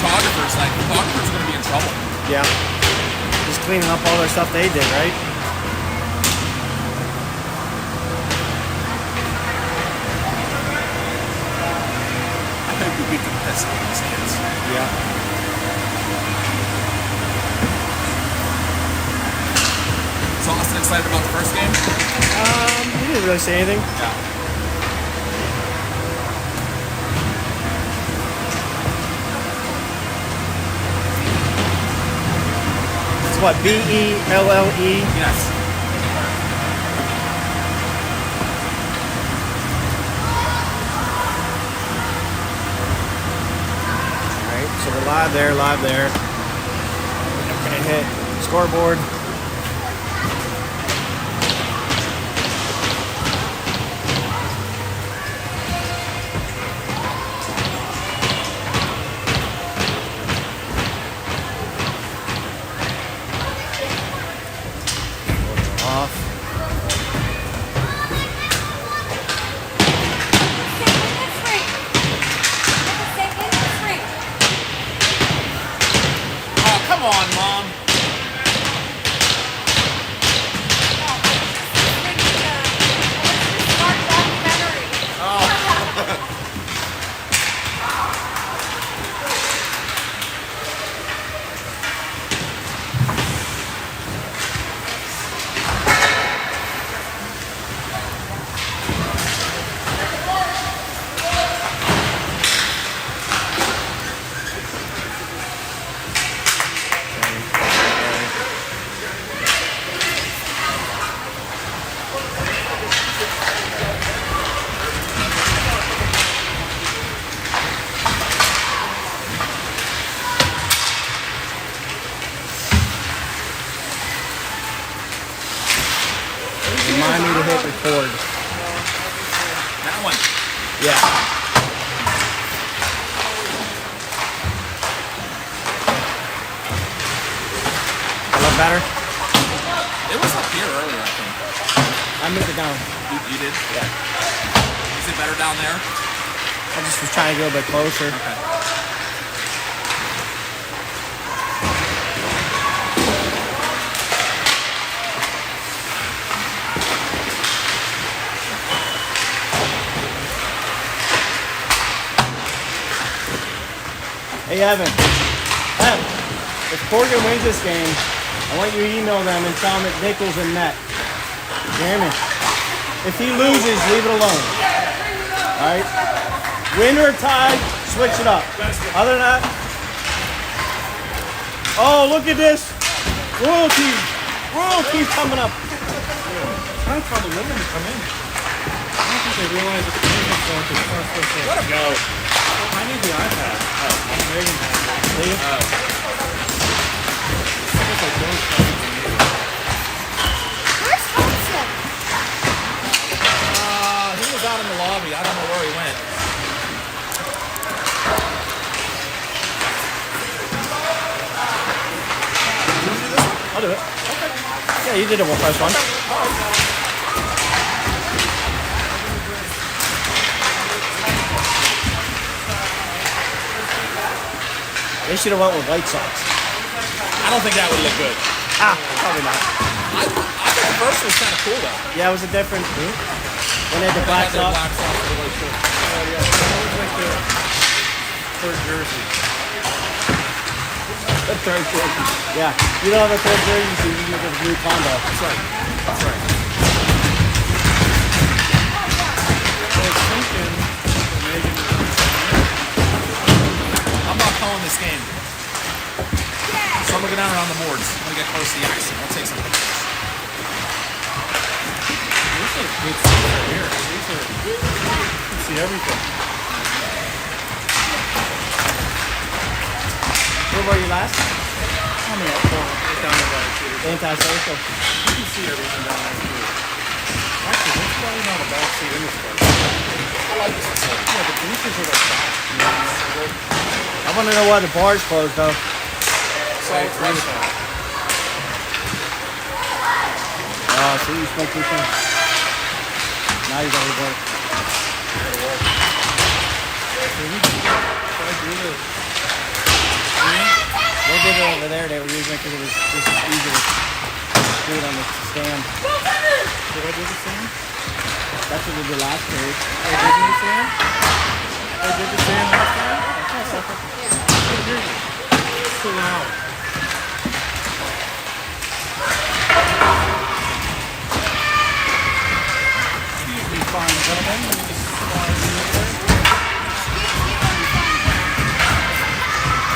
photographers, like, photographers are going to be in trouble. Yeah. Just cleaning up all their stuff they did, right? I think we beat the piss out of these kids. Yeah. So Austin excited about the first game? He didn't really say anything. Yeah. It's what, B-E-L-L-E? Yes. Alright, so we're live there. We're gonna hit scoreboard. Off. Oh, come on, Mom. Remind me to hit record. That one. Yeah. A lot better? It was up here earlier, I think. I moved it down. You did? Yeah. Is it better down there? I just was trying to go a bit closer. Okay. Hey, Evan. If Corgan wins this game, I want you to email them and tell them that Nichols in net. You hear me? If he loses, leave it alone. Alright? Win or tie, switch it up. Other than that, oh, look at this. Royalties coming up. I probably let them come in. I don't think they realize it's going to start. Let him go. I need the iPad. Oh, Megan has it. See? Oh. I guess I don't tell you to need it. Where's Hudson? He was out in the lobby. I don't know where he went. You want to do this one? I'll do it. Okay. Yeah, you did it first one. They should have went with White Sox. I don't think that would look good. Probably not. I think the first was kind of cool, though. Yeah, it was a different. When they had the They black had their sock. black socks with the white shirt. Oh, yeah. That was like the third jersey. The third jersey. Yeah. You don't have a third jersey, so you can get the blue combo. That's right. That's right. I was thinking that Megan was I'm not calling this game. So I'm looking down around the boards. I'm gonna get close to the ice. I'll take some pictures. These are good stuff right here. These are, you can see everything. Where were you last? On the upfront, down the right here. Anti-social. You can see everything down there too. Actually, there's probably not a back seat in this place. I like this facility. Yeah, the bleachers are like back. I want to know why the bar's closed, though. So it's right there. Oh, see, you spoke too soon. Now you gotta work. Maybe try to do this. did it over there. They were using it because it was just as easy to do it on the stand. Did I do the same? That's what we did last period. I did the same? I did the same last time? It's so loud. Excuse me, fine gentlemen. Let me just slide in there.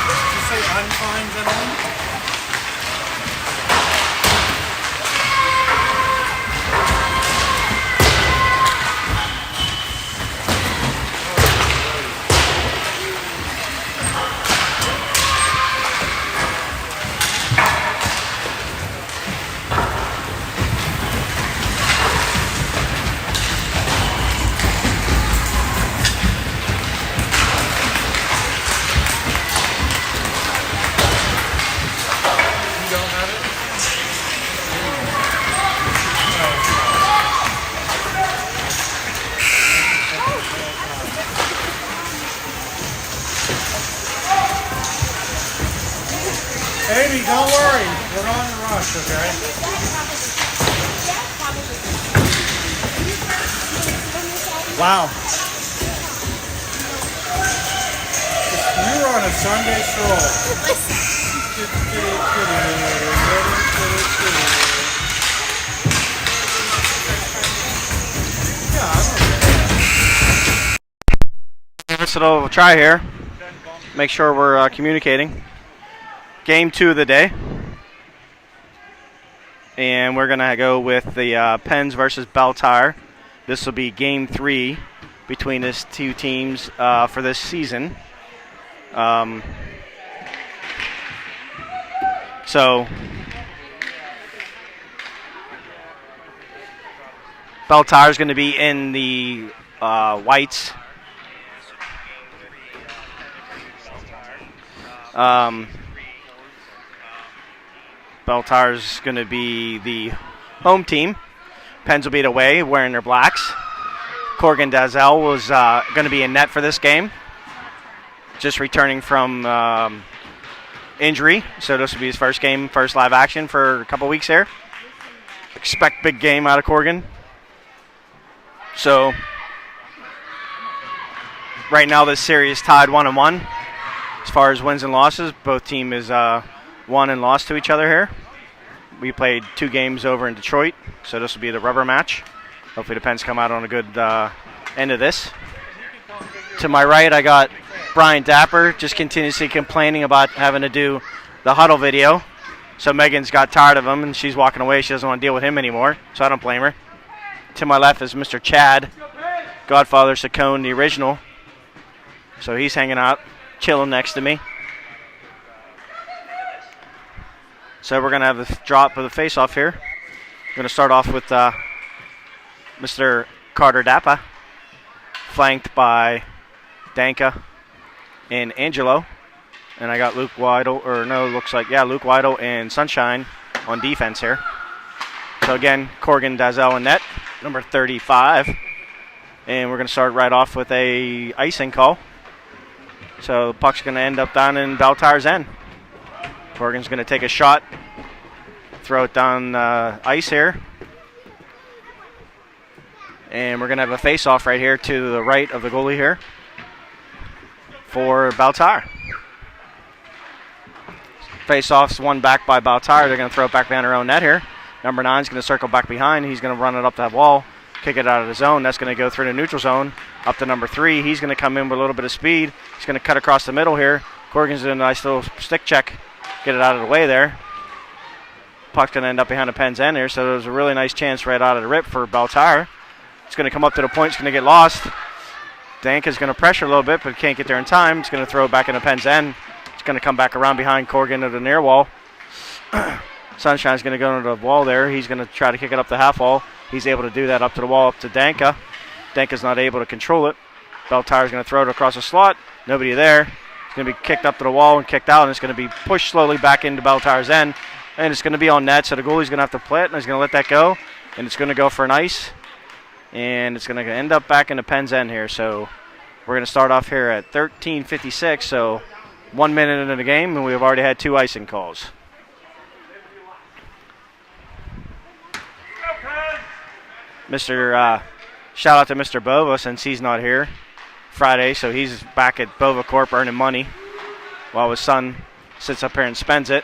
Did you say I'm fine gentlemen? Amy, don't worry. We're on a rush, okay? Wow. You're on a Sunday stroll. Give us a little try here. Make sure we're communicating. Game 2 of the day. And we're going to go with the Pens versus Belle. This will be game 3 between these two teams for this season. So Belle is going to be in the whites. Belle is going to be the home team. Pens will be away, wearing their blacks. Corgan Dazel was going to be in net for this game, just returning from injury. So this will be his first game, first live action for a couple weeks here. Expect big game out of Corgan. So right now this series tied 1-1 as far as wins and losses. Both team is won and lost to each other here. We played 2 games over in Detroit, so this will be the rubber match. Hopefully the Pens come out on a good end of this. To my right, I got Brian Dapper, just continuously complaining about having to do the huddle video. So Megan's got tired of him, and she's walking away. She doesn't want to deal with him anymore, so I don't blame her. To my left is Mr. Chad, Godfather Saccone, the original. So he's hanging out, chilling next to me. So we're going to have a drop of the face-off here. We're going to start off with Mr. Carter Dappa, flanked by Danka and Angelo. And I got Luke Weidel, Luke Weidel and Sunshine on defense here. So again, Corgan Dazel in net, number 35. And we're going to start right off with a icing call. So the puck's going to end up down in Belle's end. Corgan's going to take a shot, throw it down ice here. And we're going to have a face-off right here to the right of the goalie here for Belle. Face-off's won back by Belle. They're going to throw it back behind their own net here. Number 9 is going to circle back behind. He's going to run it up that wall, kick it out of the zone. That's going to go through the neutral zone up to number 3. He's going to come in with a little bit of speed. He's going to cut across the middle here. Corgan's doing a nice little stick check. Get it out of the way there. Puck's going to end up behind the Pens end here, so there's a really nice chance right out of the rip for Belle. It's going to come up to the point. It's going to get lost. Danka's going to pressure a little bit, but can't get there in time. It's going to throw it back in the Pens end. It's going to come back around behind Corgan to the near wall. Sunshine's going to go into the wall there. He's going to try to kick it up the half wall. He's able to do that up to the wall, up to Danka. Danka's not able to control it. Belle is going to throw it across the slot. Nobody there. It's going to be kicked up to the wall and kicked out, and it's going to be pushed slowly back into Belle's end. And it's going to be on net, so the goalie's going to have to play it, and he's going to let that go. And it's going to go for an ice. And it's going to end up back in the Pens end here. So we're going to start off here at 13:56. So 1 minute into the game, and we've already had 2 icing calls. Shout out to Mr. Bova since he's not here Friday, so he's back at Bova Corp earning money while his son sits up here and spends it.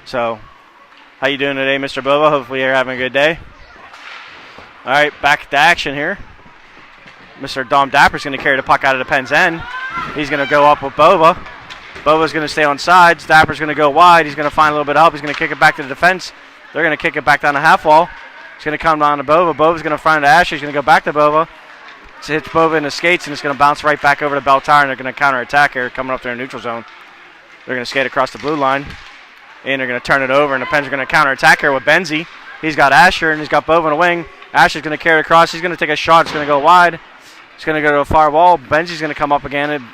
So, how you doing today, Mr. Bova? Hopefully you're having a good day. All right, back to action here. Mr. Dom Dapper's going to carry the puck out of the Penn's end. He's going to go up with Bova. Bova's going to stay on sides. Dapper's going to go wide. He's going to find a little bit of help. He's going to kick it back to the defense. They're going to kick it back down the half wall. It's going to come down to Bova. Bova's going to find Asher. He's going to go back to Bova. It hits Bova in the skates, and it's going to bounce right back over to Belle Tire, and they're going to counterattack here coming up their neutral zone. They're going to skate across the blue line, and they're going to turn it over, and the Pens are going to counterattack here with Benzie. He's got Asher, and he's got Bova in the wing. Asher's going to carry it across. He's going to take a shot. It's going to go wide. It's going to go to a far wall. Benzie's going to come up again. And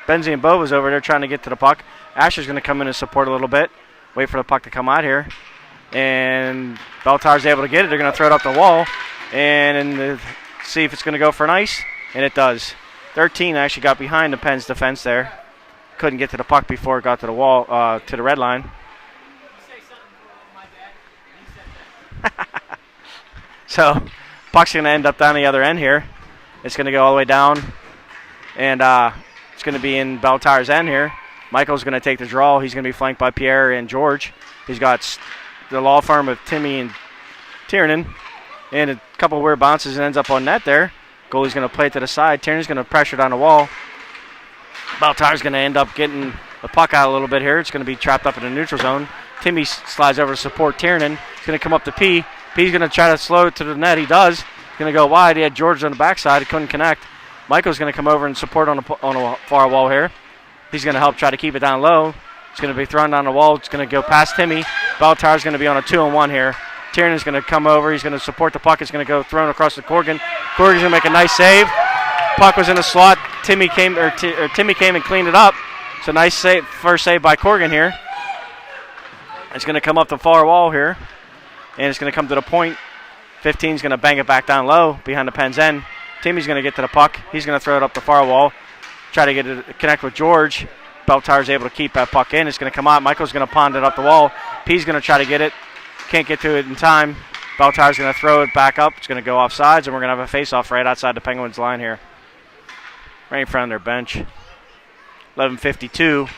Benzie and Bova's over there trying to get to the puck. Asher's going to come in and support a little bit. Wait for the puck to come out here. And Belle Tire's able to get it. They're going to throw it up the wall and see if it's going to go for an ice. And it does. 13 actually got behind the Pens defense there. Couldn't get to the puck before it got to the wall, to the red line. So, puck's going to end up down the other end here. It's going to go all the way down, and it's going to be in Belle Tire's end here. Michael's going to take the draw. He's going to be flanked by Pierre and George. He's got the law firm of Timmy and Tiernan, and a couple of weird bounces and ends up on net there. Goalie's going to play it to the side. Tiernan's going to pressure down the wall. Belle Tire's going to end up getting the puck out a little bit here. It's going to be trapped up in the neutral zone. Timmy slides over to support Tiernan. He's going to come up to P. P's going to try to slow it to the net. He does. He's going to go wide. He had George on the backside. He couldn't connect. Michael's going to come over and support on a far wall here. He's going to help try to keep it down low. It's going to be thrown down the wall. It's going to go past Timmy. Belle Tire's going to be on a 2-on-1 here. Tiernan's going to come over. He's going to support the puck. It's going to go thrown across to Corgan. Corgan's going to make a nice save. Puck was in the slot. Timmy came and cleaned it up. It's a nice save, first save by Corgan here. It's going to come up the far wall here, and it's going to come to the point. 15's going to bang it back down low behind the Penn's end. Timmy's going to get to the puck. He's going to throw it up the far wall, try to get it to connect with George. Belle Tire's able to keep that puck in. It's going to come out. Michael's going to pond it up the wall. P's going to try to get it. Can't get to it in time. Belle Tire's going to throw it back up. It's going to go off sides, and we're going to have a face-off right outside the Penguins line here. Right in front of their bench. 11:52.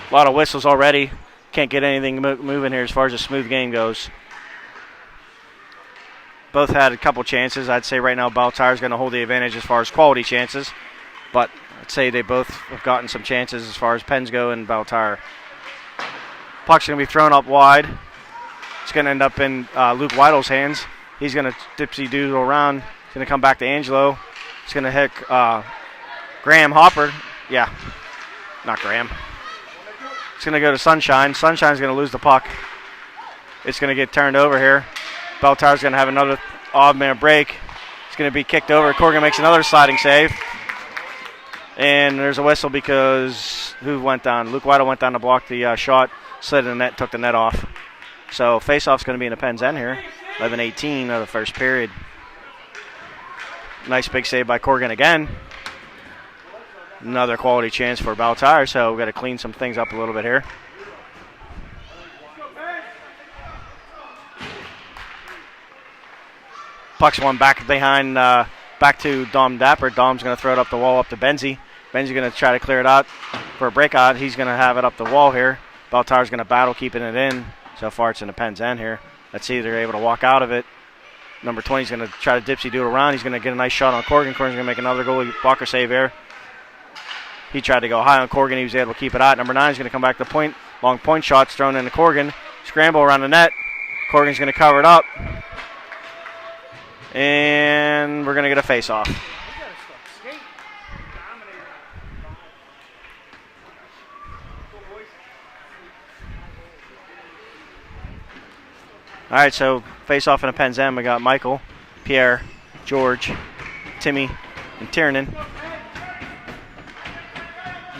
A lot of whistles already. Can't get anything moving here as far as a smooth game goes. Both had a couple chances. I'd say right now Belle Tire's going to hold the advantage as far as quality chances. But I'd say they both have gotten some chances as far as Pens go and Belle Tire. Puck's going to be thrown up wide. It's going to end up in Luke Weidl's hands. He's going to dipsy-doodle around. He's going to come back to Angelo. He's going to hit Graham Hopper. Yeah, not Graham. It's going to go to Sunshine. Sunshine's going to lose the puck. It's going to get turned over here. Belle Tire's going to have another odd-man break. It's going to be kicked over. Corgan makes another sliding save. And there's a whistle because who went down? Luke Weidl went down to block the shot, slid in the net, took the net off. So face-off's going to be in the Pens' end here. 11:18 of the first period. Nice big save by Corgan again. Another quality chance for Belle Tire, so we've got to clean some things up a little bit here. Puck's one back behind, back to Dom Dapper. Dom's going to throw it up the wall up to Benzie. Benzie's going to try to clear it out for a breakout. He's going to have it up the wall here. Belle Tire's going to battle keeping it in. So far it's in the Pens' end here. Let's see if they're able to walk out of it. Number 20 is going to try to dipsy-doodle around. He's going to get a nice shot on Corgan. Corgan's going to make another goalie blocker save here. He tried to go high on Corgan. He was able to keep it out. Number 9 is going to come back to point. Long point shots thrown into Corgan. Scramble around the net. Corgan's going to cover it up. And we're going to get a face-off. All right, so face-off in a Pens' end. We got Michael, Pierre, George, Timmy, and Tiernan.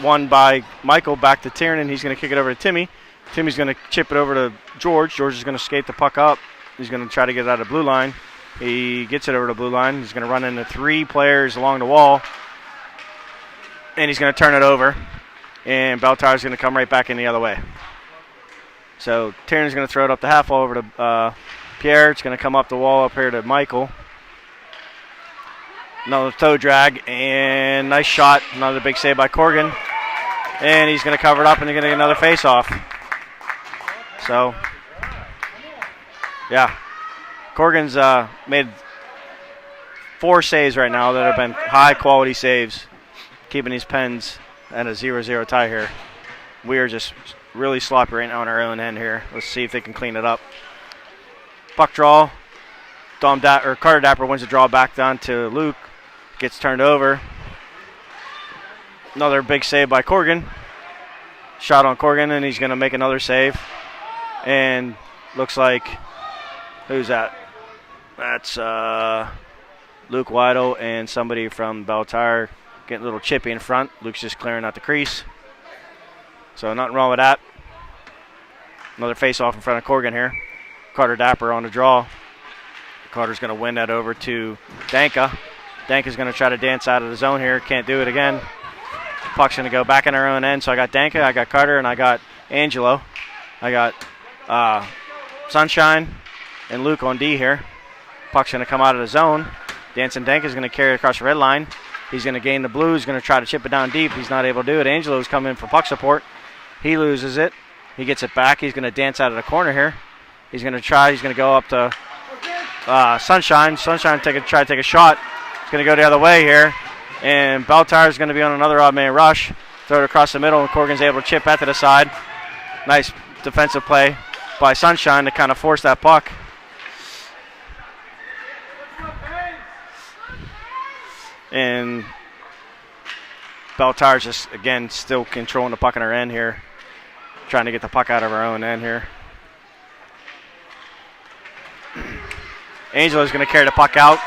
Won by Michael back to Tiernan. He's going to kick it over to Timmy. Timmy's going to chip it over to George. George is going to skate the puck up. He's going to try to get it out of the blue line. He gets it over to the blue line. He's going to run into 3 players along the wall. And he's going to turn it over. and Belle Tire's going to come right back in the other way. So Tiernan's going to throw it up the half wall over to Pierre. It's going to come up the wall up here to Michael. Another toe drag, and nice shot. Another big save by Corgan. And he's going to cover it up, and they're going to get another face-off. So, yeah. Corgan's made 4 saves right now that have been high-quality saves, keeping these Pens at a 0-0 tie here. We are just really sloppy right now on our own end here. Let's see if they can clean it up. Puck draw. Carter Dapper wins the draw back down to Luke. Gets turned over. Another big save by Corgan. Shot on Corgan, and he's going to make another save. And looks like, who's that? That's Luke Weidel and somebody from Belle Tire getting a little chippy in front. Luke's just clearing out the crease. So nothing wrong with that. Another face-off in front of Corgan here. Carter Dapper on the draw. Carter's going to win that over to Danka. Danka's going to try to dance out of the zone here. Can't do it again. Puck's going to go back in our own end. So I got Danka, I got Carter, and I got Angelo. I got Sunshine and Luke on D here. Puck's going to come out of the zone. Dancing Danka's going to carry it across the red line. He's going to gain the blue. He's going to try to chip it down deep. He's not able to do it. Angelo's coming in for puck support. He loses it. He gets it back. He's going to dance out of the corner here. He's going to try. He's going to go up to Sunshine. Sunshine try to take a shot. It's going to go the other way here. And Belle Tire is going to be on another odd man rush. Throw it across the middle, and Corgan's able to chip that to the side. Nice defensive play by Sunshine to kind of force that puck. And Belle Tire's just, again, still controlling the puck in our end here. Trying to get the puck out of our own end here. Angelo's going to carry the puck out.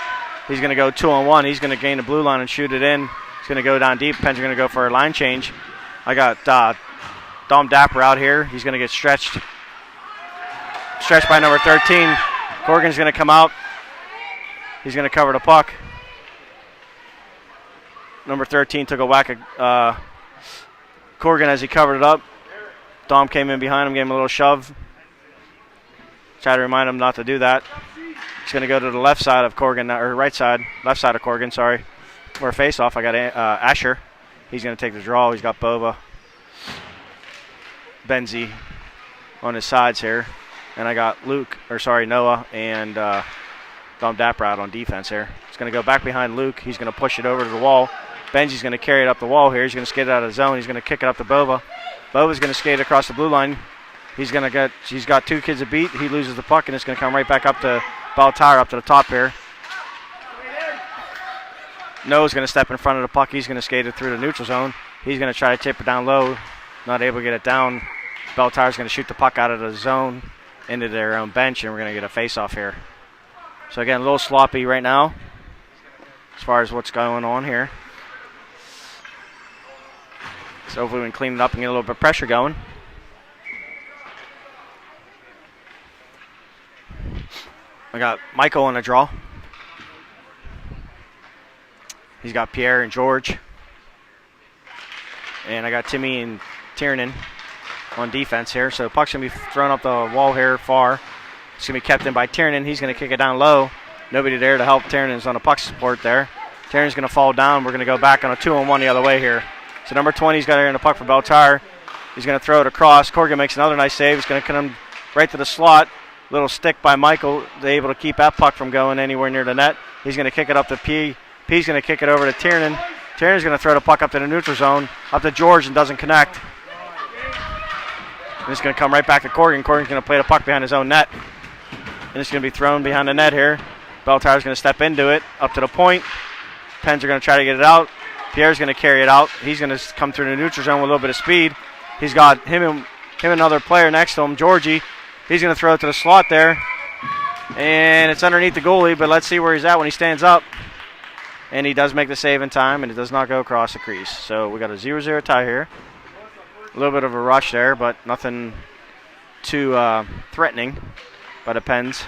He's going to go 2-on-1. He's going to gain the blue line and shoot it in. He's going to go down deep. Pens are going to go for a line change. I got Dom Dapper out here. He's going to get stretched. Stretched by number 13. Corgan's going to come out. He's going to cover the puck. Number 13 took a whack at Corgan as he covered it up. Dom came in behind him, gave him a little shove. Tried to remind him not to do that. He's going to go to the left side of Corgan, or right side, left side of Corgan, sorry. For a face-off, I got Asher. He's going to take the draw. He's got Bova, Benzie on his sides here. And I got Noah and Dom Dapper out on defense here. He's going to go back behind Luke. He's going to push it over to the wall. Benzie's going to carry it up the wall here. He's going to skate it out of the zone. He's going to kick it up to Bova. Bova's going to skate across the blue line. He's got 2 kids to beat. He loses the puck, and it's going to come right back up to Belle Tire, up to the top here. Noah's going to step in front of the puck. He's going to skate it through the neutral zone. He's going to try to tip it down low. Not able to get it down. Belle Tire's going to shoot the puck out of the zone into their own bench, and we're going to get a face-off here. So, again, a little sloppy right now as far as what's going on here. So hopefully we can clean it up and get a little bit of pressure going. I got Michael on a draw. He's got Pierre and George. And I got Timmy and Tiernan on defense here. So the puck's going to be thrown up the wall here far. It's going to be kept in by Tiernan. He's going to kick it down low. Nobody there to help. Tiernan's on a puck support there. Tiernan's going to fall down. We're going to go back on a 2-on-1 the other way here. So number 20's got here in the puck for Belle Tire. He's going to throw it across. Corgan makes another nice save. He's going to come right to the slot. Little stick by Michael. They're able to keep that puck from going anywhere near the net. He's going to kick it up to P. P's going to kick it over to Tiernan. Tiernan's going to throw the puck up to the neutral zone, up to George, and doesn't connect. And it's going to come right back to Corgan. Corgan's going to play the puck behind his own net. And it's going to be thrown behind the net here. Belle Tire's going to step into it, up to the point. Pens are going to try to get it out. Pierre's going to carry it out. He's going to come through the neutral zone with a little bit of speed. He's got him and another player next to him, Georgie. He's going to throw it to the slot there. And it's underneath the goalie, but let's see where he's at when he stands up. And he does make the save in time, and it does not go across the crease. So we got a 0-0 tie here. A little bit of a rush there, but nothing too threatening by the Pens.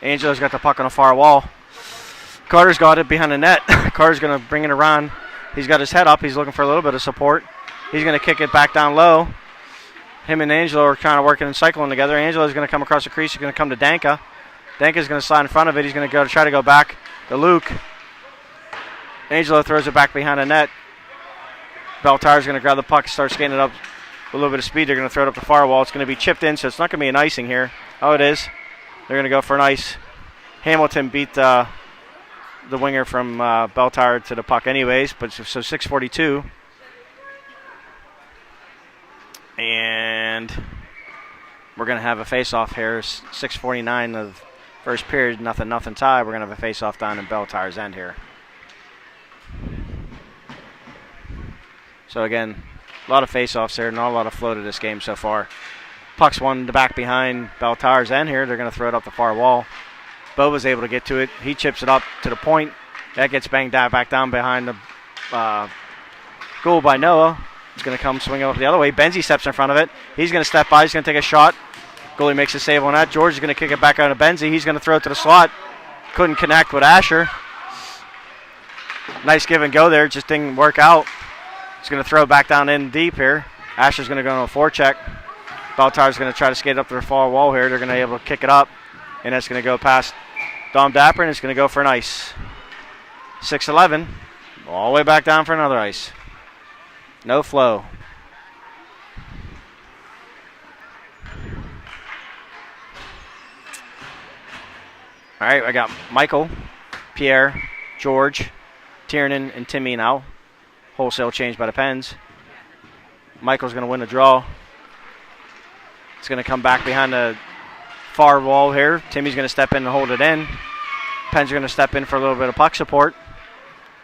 Angelo's got the puck on the far wall. Carter's got it behind the net. Carter's going to bring it around. He's got his head up. He's looking for a little bit of support. He's going to kick it back down low. Him and Angelo are kind of working and cycling together. Angelo's going to come across the crease. He's going to come to Danka. Danka's going to slide in front of it. He's going to try to go back to Luke. Angelo throws it back behind the net. Beltire's going to grab the puck, start skating it up with a little bit of speed. They're going to throw it up the far wall. It's going to be chipped in, so it's not going to be an icing here. Oh, it is. They're going to go for an ice. Hamilton beat the winger from Beltire to the puck anyways, but so 6:42. And we're going to have a face-off here. 6:49 of first period, nothing tie. We're going to have a face-off down in Beltire's end here. So again, a lot of face-offs there, not a lot of flow to this game so far. Puck's won the back behind Beltire's end here. They're going to throw it up the far wall. Bo was able to get to it. He chips it up to the point. That gets banged back down behind the goal by Noah. He's going to come swing over the other way. Benzie steps in front of it. He's going to step by. He's going to take a shot. Goalie makes a save on that. George is going to kick it back out to Benzie. He's going to throw it to the slot. Couldn't connect with Asher. Nice give and go there. Just didn't work out. He's going to throw it back down in deep here. Asher's going to go on a forecheck. Beltire's going to try to skate up to the far wall here. They're going to be able to kick it up. And that's going to go past Dom Dapper, and it's going to go for an ice. 6:11. All the way back down for another ice. No flow. All right, I got Michael, Pierre, George, Tiernan, and Timmy now. Wholesale change by the Pens. Michael's going to win the draw. It's going to come back behind the far wall here. Timmy's going to step in and hold it in. Pens are going to step in for a little bit of puck support.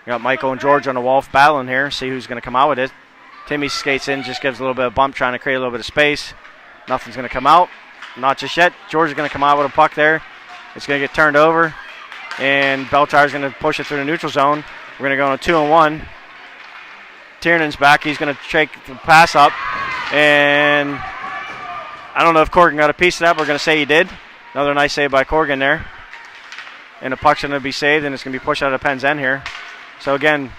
We got Michael and George on the wall battling here. See who's going to come out with it. Timmy skates in, just gives a little bit of bump, trying to create a little bit of space. Nothing's going to come out. Not just yet. George is going to come out with a puck there. It's going to get turned over. And Beltire's going to push it through the neutral zone. We're going to go on a 2-on-1. Tiernan's back. He's going to take the pass up. And I don't know if Corrigan got a piece of that. We're going to say he did. Another nice save by Corrigan there. And the puck's going to be saved, and it's going to be pushed out of Penn's end here. So, again,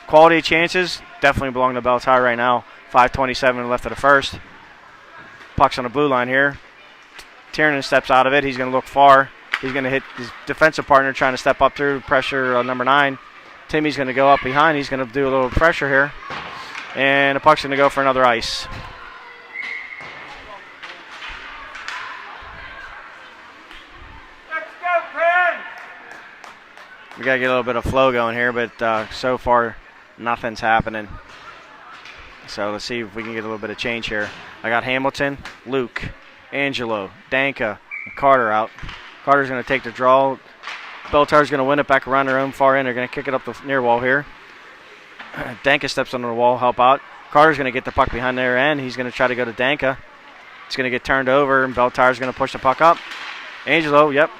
quality chances definitely belong to Beltire right now. 5:27 left of the first. Puck's on the blue line here. Tiernan steps out of it. He's going to look far. He's going to hit his defensive partner trying to step up through pressure number 9. Timmy's going to go up behind. He's going to do a little pressure here. And the puck's going to go for another ice. We got to get a little bit of flow going here, but so far nothing's happening. So let's see if we can get a little bit of change here. I got Hamilton, Luke, Angelo, Danka, and Carter out. Carter's going to take the draw. Beltire's going to win it back around their own far end. They're going to kick it up the near wall here. Danka steps under the wall, help out. Carter's going to get the puck behind their end. He's going to try to go to Danka. It's going to get turned over, and Beltire's going to push the puck up. Angelo, yep.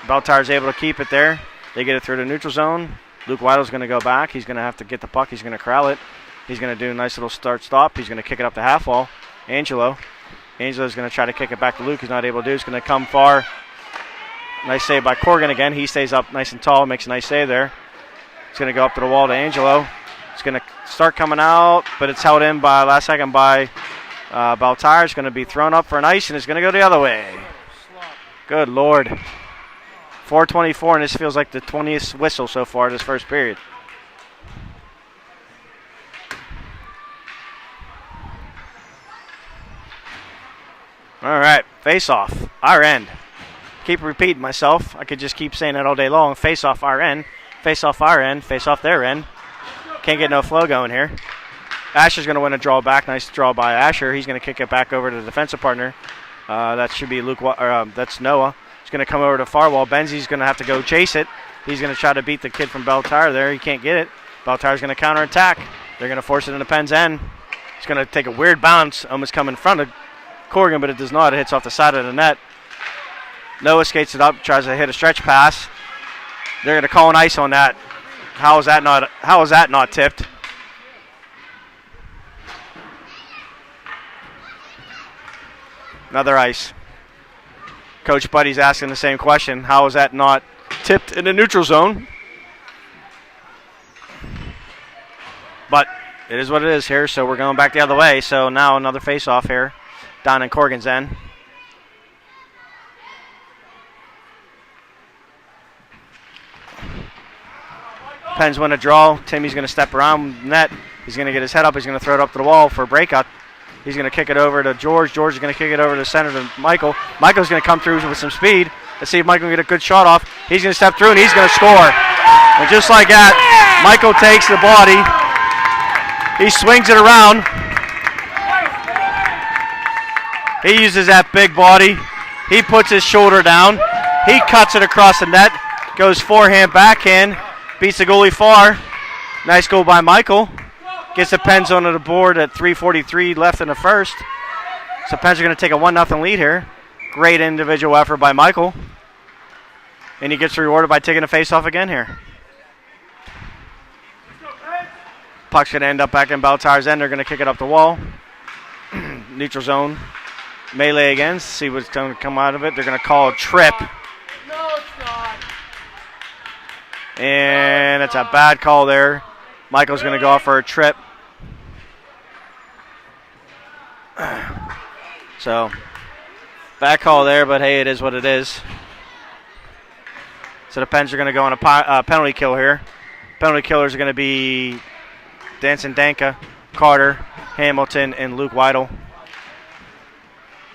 Beltire's able to keep it there. They get it through the neutral zone. Luke Weidl's going to go back. He's going to have to get the puck. He's going to corral it. He's going to do a nice little start-stop. He's going to kick it up the half wall. Angelo's going to try to kick it back to Luke. He's not able to do it. He's going to come far. Nice save by Corrigan again. He stays up nice and tall. Makes a nice save there. He's going to go up to the wall to Angelo. It's going to start coming out, but it's held in by last second by Beltire. It's going to be thrown up for an ice, and it's going to go the other way. Good Lord. 4:24, and this feels like the 20th whistle so far this first period. All right, face-off, our end. Keep repeating myself. I could just keep saying that all day long. Face-off, our end. Face-off, our end. Face-off, their end. Can't get no flow going here. Asher's going to win a draw back. Nice draw by Asher. He's going to kick it back over to the defensive partner. That should be that's Noah. Going to come over to far wall. Benzie's going to have to go chase it. He's going to try to beat the kid from Beltire there. He can't get it. Beltire's going to counterattack. They're going to force it into Penn's end. It's going to take a weird bounce, almost come in front of Corrigan, but it does not. It hits off the side of the net. Noah skates it up, tries to hit a stretch pass. They're going to call an ice on that. How is that not tipped? Another ice. Coach Buddy's asking the same question. How is that not tipped in the neutral zone? But it is what it is here, so we're going back the other way. So now another face-off here down in Corrigan's end. Penn's win a draw. Timmy's going to step around net. He's going to get his head up. He's going to throw it up to the wall for a breakout. He's going to kick it over to George. George is going to kick it over to center to Michael. Michael's going to come through with some speed. Let's see if Michael can get a good shot off. He's going to step through, and he's going to score. And just like that, Michael takes the body. He swings it around. He uses that big body. He puts his shoulder down. He cuts it across the net. Goes forehand, backhand. Beats the goalie far. Nice goal by Michael. Gets the Pens onto the board at 3:43 left in the first. So Pens are going to take a 1-0 lead here. Great individual effort by Michael. And he gets rewarded by taking a face-off again here. Puck's going to end up back in Baltar's end. They're going to kick it up the wall. Neutral zone. Melee again. See what's going to come out of it. They're going to call a trip. No, it's not. And it's a bad call there. Michael's going to go off for a trip. So, bad call there, but hey, it is what it is. So the Pens are going to go on a penalty kill here. Penalty killers are going to be Danson Danka, Carter, Hamilton, and Luke Weidel.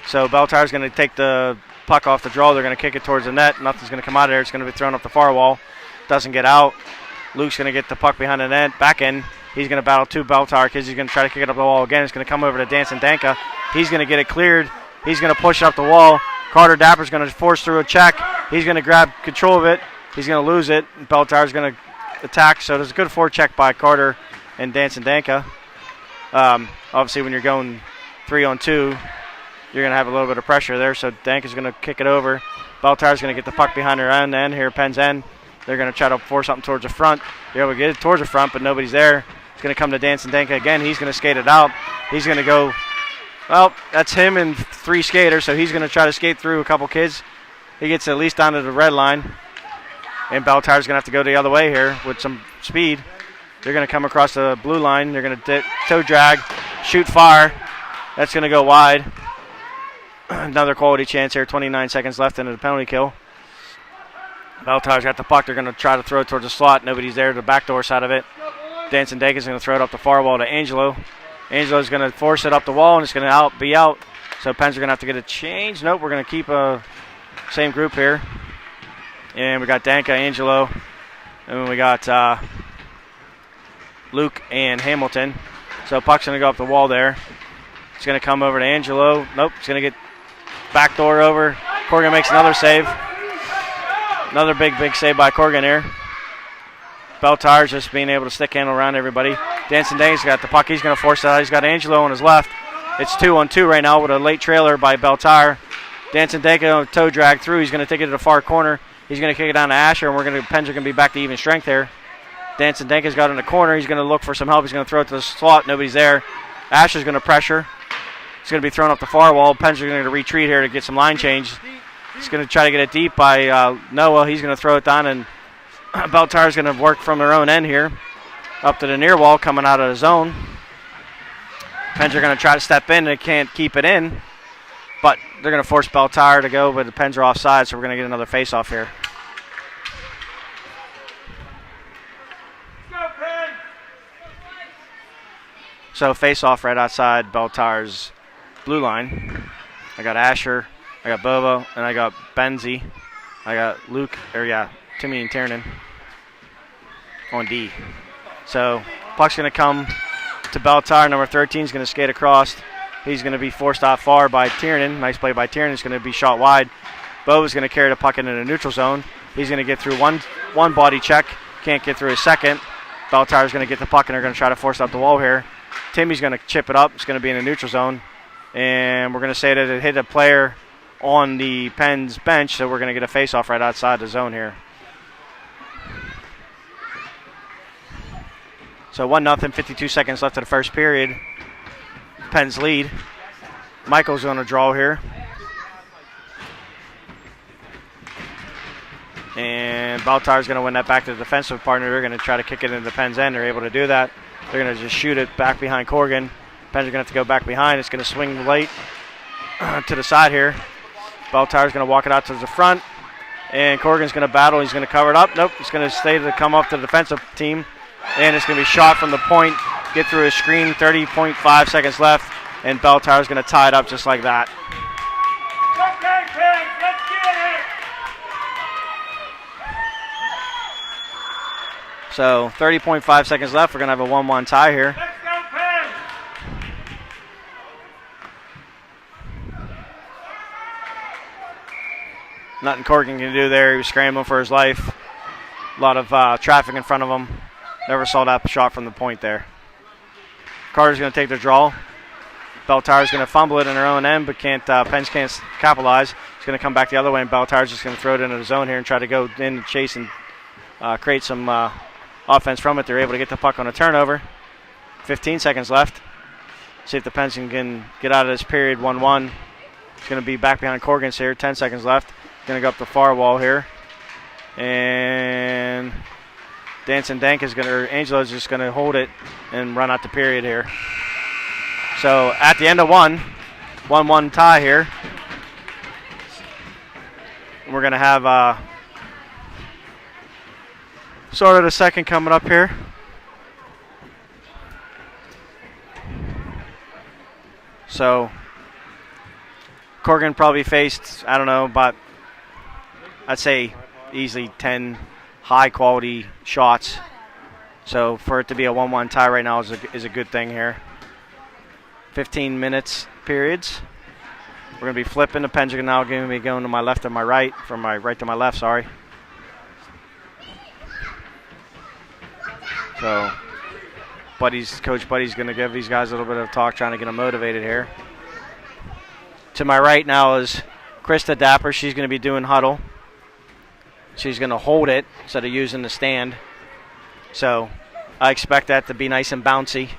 So Baltar's going to take the puck off the draw. They're going to kick it towards the net. Nothing's going to come out of there. It's going to be thrown up the far wall. Doesn't get out. Luke's going to get the puck behind the net, back in. He's going to battle two Baltar kids. He's going to try to kick it up the wall again. It's going to come over to Danson Danka. He's going to get it cleared. He's going to push it up the wall. Carter Dapper's going to force through a check. He's going to grab control of it. He's going to lose it. Baltar's going to attack. So there's a good forecheck by Carter and Danson Danka. Obviously, when you're going 3-on-2, you're going to have a little bit of pressure there. So Danka's going to kick it over. Baltar's going to get the puck behind their end. And here, Penn's end. They're going to try to force something towards the front. They're able to get it towards the front, but nobody's there. It's going to come to Danson Danka again. He's going to skate it out. He's going to go, well, that's him and three skaters, so he's going to try to skate through a couple kids. He gets at least down to the red line. And Baltar's going to have to go the other way here with some speed. They're going to come across the blue line. They're going to toe drag, shoot fire. That's going to go wide. Another quality chance here. 29 seconds left into the penalty kill. Baltar's got the puck. They're going to try to throw it towards the slot. Nobody's there to the backdoor side of it. Danson Danka's going to throw it up the far wall to Angelo. Angelo's going to force it up the wall, and it's going to be out. So Pens are going to have to get a change. Nope, we're going to keep same group here. And we got Danka, Angelo, and we got Luke and Hamilton. So puck's going to go up the wall there. It's going to come over to Angelo. Nope, it's going to get backdoor over. Corrigan makes another save. Another big save by Corrigan here. Baltar's just being able to stick handle around everybody. Danson Danka's got the puck. He's going to force that out. He's got Angelo on his left. It's 2-on-2 right now with a late trailer by Baltar. Danson Danka toe drag through. He's going to take it to the far corner. He's going to kick it down to Asher, and Pens are going to be back to even strength here. Danson Danka's got in the corner. He's going to look for some help. He's going to throw it to the slot. Nobody's there. Asher's going to pressure. It's going to be thrown up the far wall. Pens are going to retreat here to get some line change. He's going to try to get it deep by Noah. He's going to throw it down, and Baltar's going to work from their own end here up to the near wall coming out of the zone. Pens are going to try to step in. They can't keep it in, but they're going to force Baltar to go, but the Pens are offside, so we're going to get another face-off here. So face-off right outside Baltar's blue line. I got Asher, I got Bobo, and I got Benzie. I got Timmy and Tiernan on D. So puck's going to come to Baltar. Number 13 is going to skate across. He's going to be forced out far by Tiernan. Nice play by Tiernan. It's going to be shot wide. Bobo's going to carry the puck into the neutral zone. He's going to get through one body check. Can't get through a second. Baltar's going to get the puck, and they're going to try to force out the wall here. Timmy's going to chip it up. It's going to be in the neutral zone. And we're going to say that it hit a player on the Pens bench, so we're going to get a face-off right outside the zone here. So 1-0, 52 seconds left of the first period. Pens lead. Michael's going to draw here. And Baltar's going to win that back to the defensive partner. They're going to try to kick it into the Penn's end. They're able to do that. They're going to just shoot it back behind Corrigan. Penn's are going to have to go back behind. It's going to swing late to the side here. Baltar's going to walk it out to the front. And Corrigan's going to battle. He's going to cover it up. Nope. It's going to stay to come up to the defensive team. And it's going to be shot from the point. Get through a screen. 30.5 seconds left. And Baltar's going to tie it up just like that. So 30.5 seconds left. We're going to have a 1-1 tie here. Nothing Corrigan can do there. He was scrambling for his life. A lot of traffic in front of him. Never saw that shot from the point there. Carter's going to take the draw. Baltar's going to fumble it in their own end, but Penn's can't capitalize. He's going to come back the other way, and Baltar's just going to throw it into the zone here and try to go in and chase and create some offense from it. They're able to get the puck on a turnover. 15 seconds left. See if the Pens can get out of this period 1-1. It's going to be back behind Corrigan's here. 10 seconds left. Going to go up the far wall here. And Dancing Dank is going to, Angelo's just going to hold it and run out the period here. So at the end of 1-1 tie here. We're going to have sort of the second coming up here. So Corrigan probably faced, I don't know, but I'd say easily 10 high-quality shots. So for it to be a 1-1 tie right now is a good thing here. 15 minutes periods. We're going to be flipping. The Pens are now going to be going to my left and my right, from my right to my left, sorry. So Coach Buddy's going to give these guys a little bit of talk, trying to get them motivated here. To my right now is Krista Dapper. She's going to be doing huddle. She's going to hold it instead of using the stand. So I expect that to be nice and bouncy.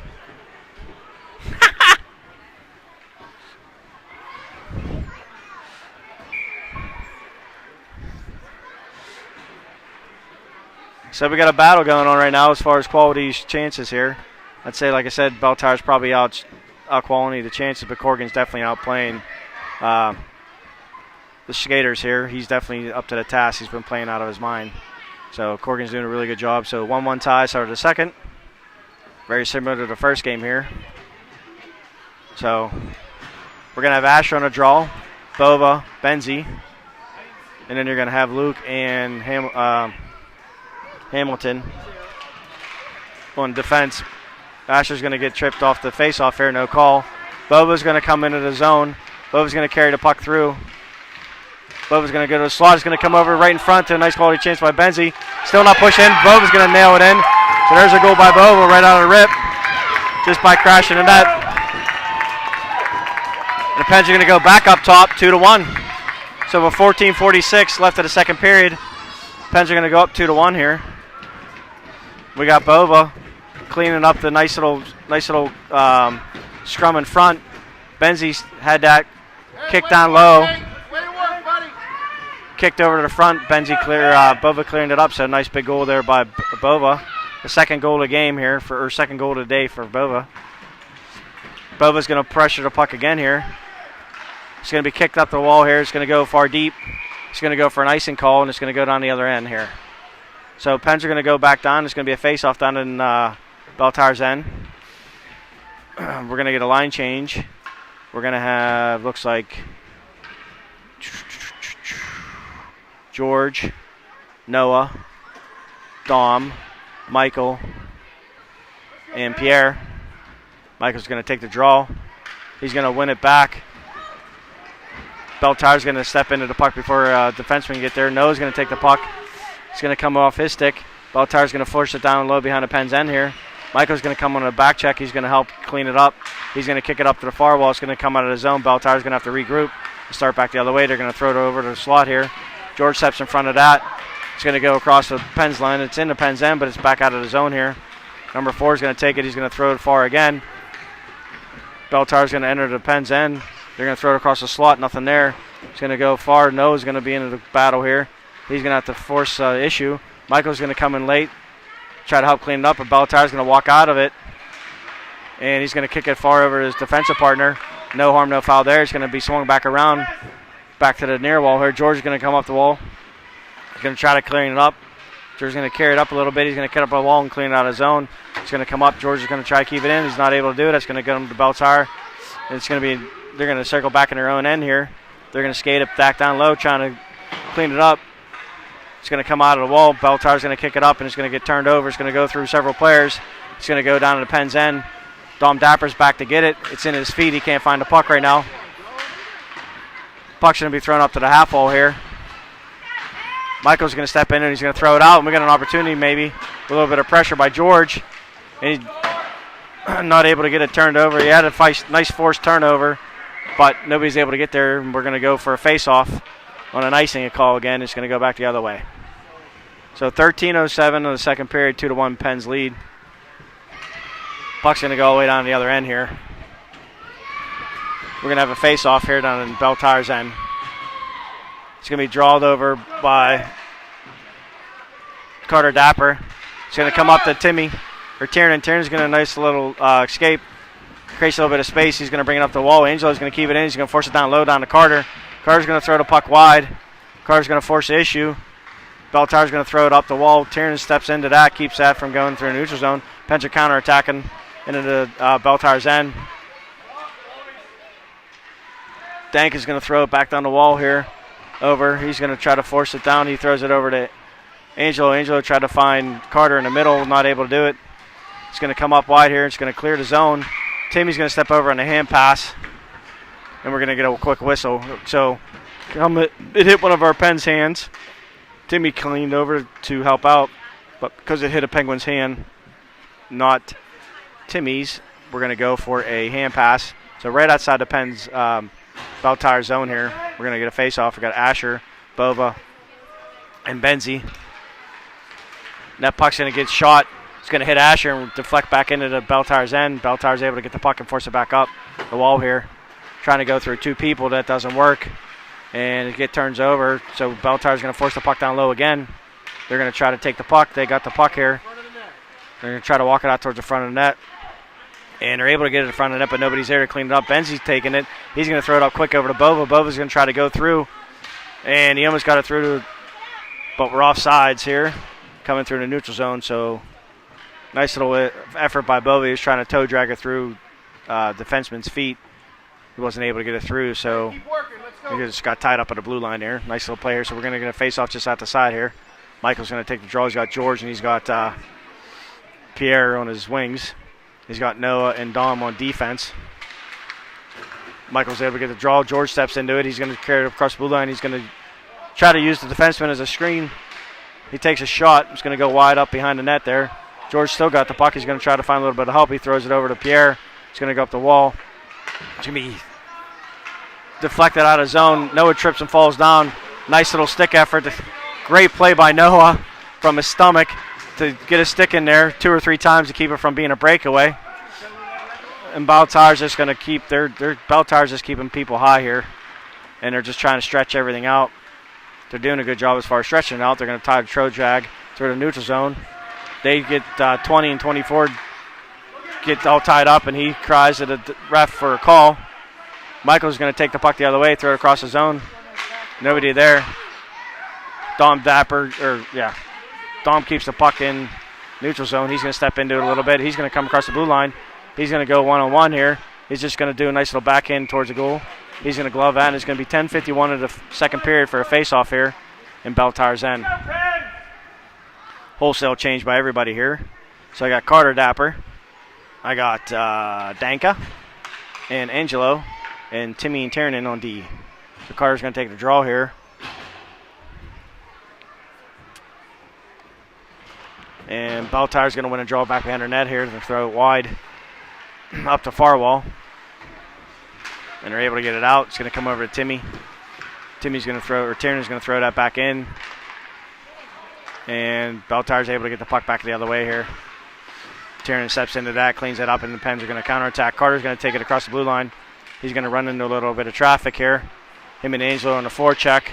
So we got a battle going on right now as far as quality chances here. I'd say, like I said, Baltar's probably out quality the chances, but Corrigan's definitely outplaying the skaters here. He's definitely up to the task. He's been playing out of his mind. So Corrigan's doing a really good job. So 1-1 tie, started the second. Very similar to the first game here. So we're going to have Asher on a draw, Bova, Benzie, and then you're going to have Luke and Hamilton on defense. Asher's going to get tripped off the face-off here, no call. Bova's going to come into the zone. Bova's going to carry the puck through. Bova's going to go to the slot. He's going to come over right in front to a nice quality chance by Benzie. Still not pushing. Bova's going to nail it in. So there's a goal by Bova right out of the rip, just by crashing the net. And the Pens are going to go back up top, 2-1. So with 14:46 left of the second period, Pens are going to go up 2-1 here. We got Bova cleaning up the nice little scrum in front. Benzie had that kick down low. Kicked over to the front. Bova clearing it up. So nice big goal there by Bova. The second goal of the game here, second goal of the day for Bova. Bova's going to pressure the puck again here. It's going to be kicked up the wall here. It's going to go far deep. It's going to go for an icing call, and it's going to go down the other end here. So Pens are going to go back down. It's going to be a face-off down in Baltar's end. We're going to get a line change. We're going to have, looks like, George, Noah, Dom, Michael, and Pierre. Michael's going to take the draw. He's going to win it back. Baltar's going to step into the puck before defenseman can get there. Noah's going to take the puck. It's going to come off his stick. Baltar's going to force it down low behind the Pens end here. Michael's going to come on a back check. He's going to help clean it up. He's going to kick it up to the far wall. It's going to come out of the zone. Baltar's going to have to regroup and start back the other way. They're going to throw it over to the slot here. George steps in front of that. It's going to go across the Pens line. It's in the Pens end, but it's back out of the zone here. Number 4 is going to take it. He's going to throw it far again. Baltar's going to enter the Pens end. They're going to throw it across the slot. Nothing there. It's going to go far. Noah's going to be into the battle here. He's going to have to force issue. Michael's going to come in late, try to help clean it up, but Bellatire's going to walk out of it. And he's going to kick it far over his defensive partner. No harm, no foul there. He's going to be swung back around, back to the near wall here. George is going to come up the wall. He's going to try to clean it up. George is going to carry it up a little bit. He's going to cut up the wall and clean it out of his zone. He's going to come up. George is going to try to keep it in. He's not able to do it. That's going to get him to Belltire. It's going to be, they're going to circle back in their own end here. They're going to skate it back down low, trying to clean it up. It's going to come out of the wall. Belltire's going to kick it up, and it's going to get turned over. It's going to go through several players. It's going to go down to the Penn's end. Dom Dapper's back to get it. It's in his feet. He can't find the puck right now. Puck's going to be thrown up to the half wall here. Michael's going to step in and he's going to throw it out. And we got an opportunity maybe with a little bit of pressure by George. And he's not able to get it turned over. He had a nice forced turnover, but nobody's able to get there. And we're going to go for a face-off on an icing call again. It's going to go back the other way. So 13:07 in the second period, 2-1 Penn's lead. Puck's going to go all the way down to the other end here. We're going to have a face-off here down in Belltire's end. It's going to be drawed over by Carter Dapper. It's going to come up to Timmy, or Tiernan. Tiernan's going to nice little escape. Creates a little bit of space. He's going to bring it up the wall. Angelo's going to keep it in. He's going to force it down low down to Carter. Carter's going to throw the puck wide. Carter's going to force the issue. Belltire's going to throw it up the wall. Tiernan steps into that, keeps that from going through a neutral zone. Penn's are counterattacking into the Belltire's end. Dank is going to throw it back down the wall here. Over. He's going to try to force it down. He throws it over to Angelo. Angelo tried to find Carter in the middle, not able to do it. It's going to come up wide here. It's going to clear the zone. Timmy's going to step over on the hand pass, and we're going to get a quick whistle. So it hit one of our Penn's hands. Timmy cleaned over to help out, but because it hit a Penguin's hand, not Timmy's, we're going to go for a hand pass. So right outside the Penn's Belltire zone here, we're going to get a face-off. We've got Asher, Bova, and Benzie. That puck's going to get shot. It's going to hit Asher and deflect back into the Belltire's end. Belltire's able to get the puck and force it back up the wall here. Trying to go through two people. That doesn't work. And it turns over. So Belltire's going to force the puck down low again. They're going to try to take the puck. They got the puck here. They're going to try to walk it out towards the front of the net. And they're able to get it in front of the net, but nobody's there to clean it up. Benzie's taking it. He's going to throw it up quick over to Bova. Bova's going to try to go through. And he almost got it through, but we're off sides here, coming through the neutral zone. So nice little effort by Bova. He was trying to toe drag it through defenseman's feet. He wasn't able to get it through, so he just got tied up at the blue line there. Nice little play here. So we're going to get a face-off just out the side here. Michael's going to take the draw. He's got George, and he's got Pierre on his wings. He's got Noah and Dom on defense. Michael's able to get the draw. George steps into it. He's going to carry it across the blue line. He's going to try to use the defenseman as a screen. He takes a shot. He's going to go wide up behind the net there. George still got the puck. He's going to try to find a little bit of help. He throws it over to Pierre. He's going to go up the wall. It's going to be deflected out of zone. Noah trips and falls down. Nice little stick effort. Great play by Noah from his stomach to get a stick in there 2 or 3 times to keep it from being a breakaway. And Belltire's just going to keep Belltire's just keeping people high here, and they're just trying to stretch everything out. They're doing a good job as far as stretching it out. They're going to tie the toe drag through the neutral zone. They get 20 and 24 get all tied up, and he cries at the ref for a call. Michael's going to take the puck the other way, throw it across the zone. Nobody there. Dom keeps the puck in neutral zone. He's going to step into it a little bit. He's going to come across the blue line. He's going to go one-on-one here. He's just going to do a nice little backhand towards the goal. He's going to glove that, and it's going to be 10:51 of the second period for a face-off here in Belltire's end. Wholesale change by everybody here. So I got Carter Dapper. I got Danka and Angelo and Timmy and Tiernan on D. So Carter's going to take the draw here. And Belltire's going to win a draw back behind her net here to throw it wide up to far wall. And they're able to get it out. It's going to come over to Timmy. Tiernan's going to throw that back in. And Belltire's able to get the puck back the other way here. Tiernan steps into that, cleans it up, and the Pens are going to counterattack. Carter's going to take it across the blue line. He's going to run into a little bit of traffic here. Him and Angelo on the forecheck.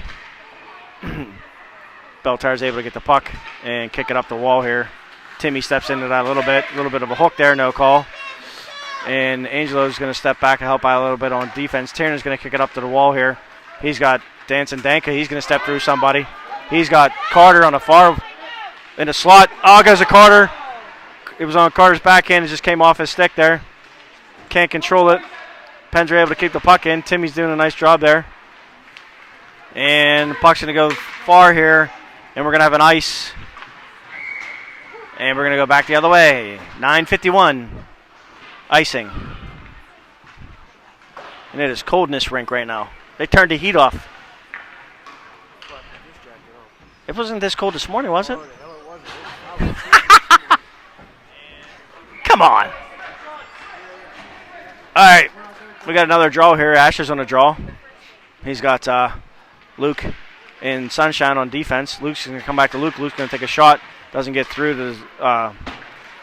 Beltar's able to get the puck and kick it up the wall here. Timmy steps into that a little bit of a hook there, no call. And Angelo's going to step back and help out a little bit on defense. Tierner's going to kick it up to the wall here. He's got Dancing Danka. He's going to step through somebody. He's got Carter on the far in the slot. Oh, goes to Carter. It was on Carter's backhand. It just came off his stick there. Can't control it. Pens are able to keep the puck in. Timmy's doing a nice job there. And the puck's going to go far here. And we're going to have an ice. And we're going to go back the other way. 9:51. Icing. And it is cold in this rink right now. They turned the heat off. It wasn't this cold this morning, was it? Come on. All right. We got another draw here. Asher's on a draw. He's got Luke and Sunshine on defense. Luke's going to come back to Luke. Luke's going to take a shot. Doesn't get through.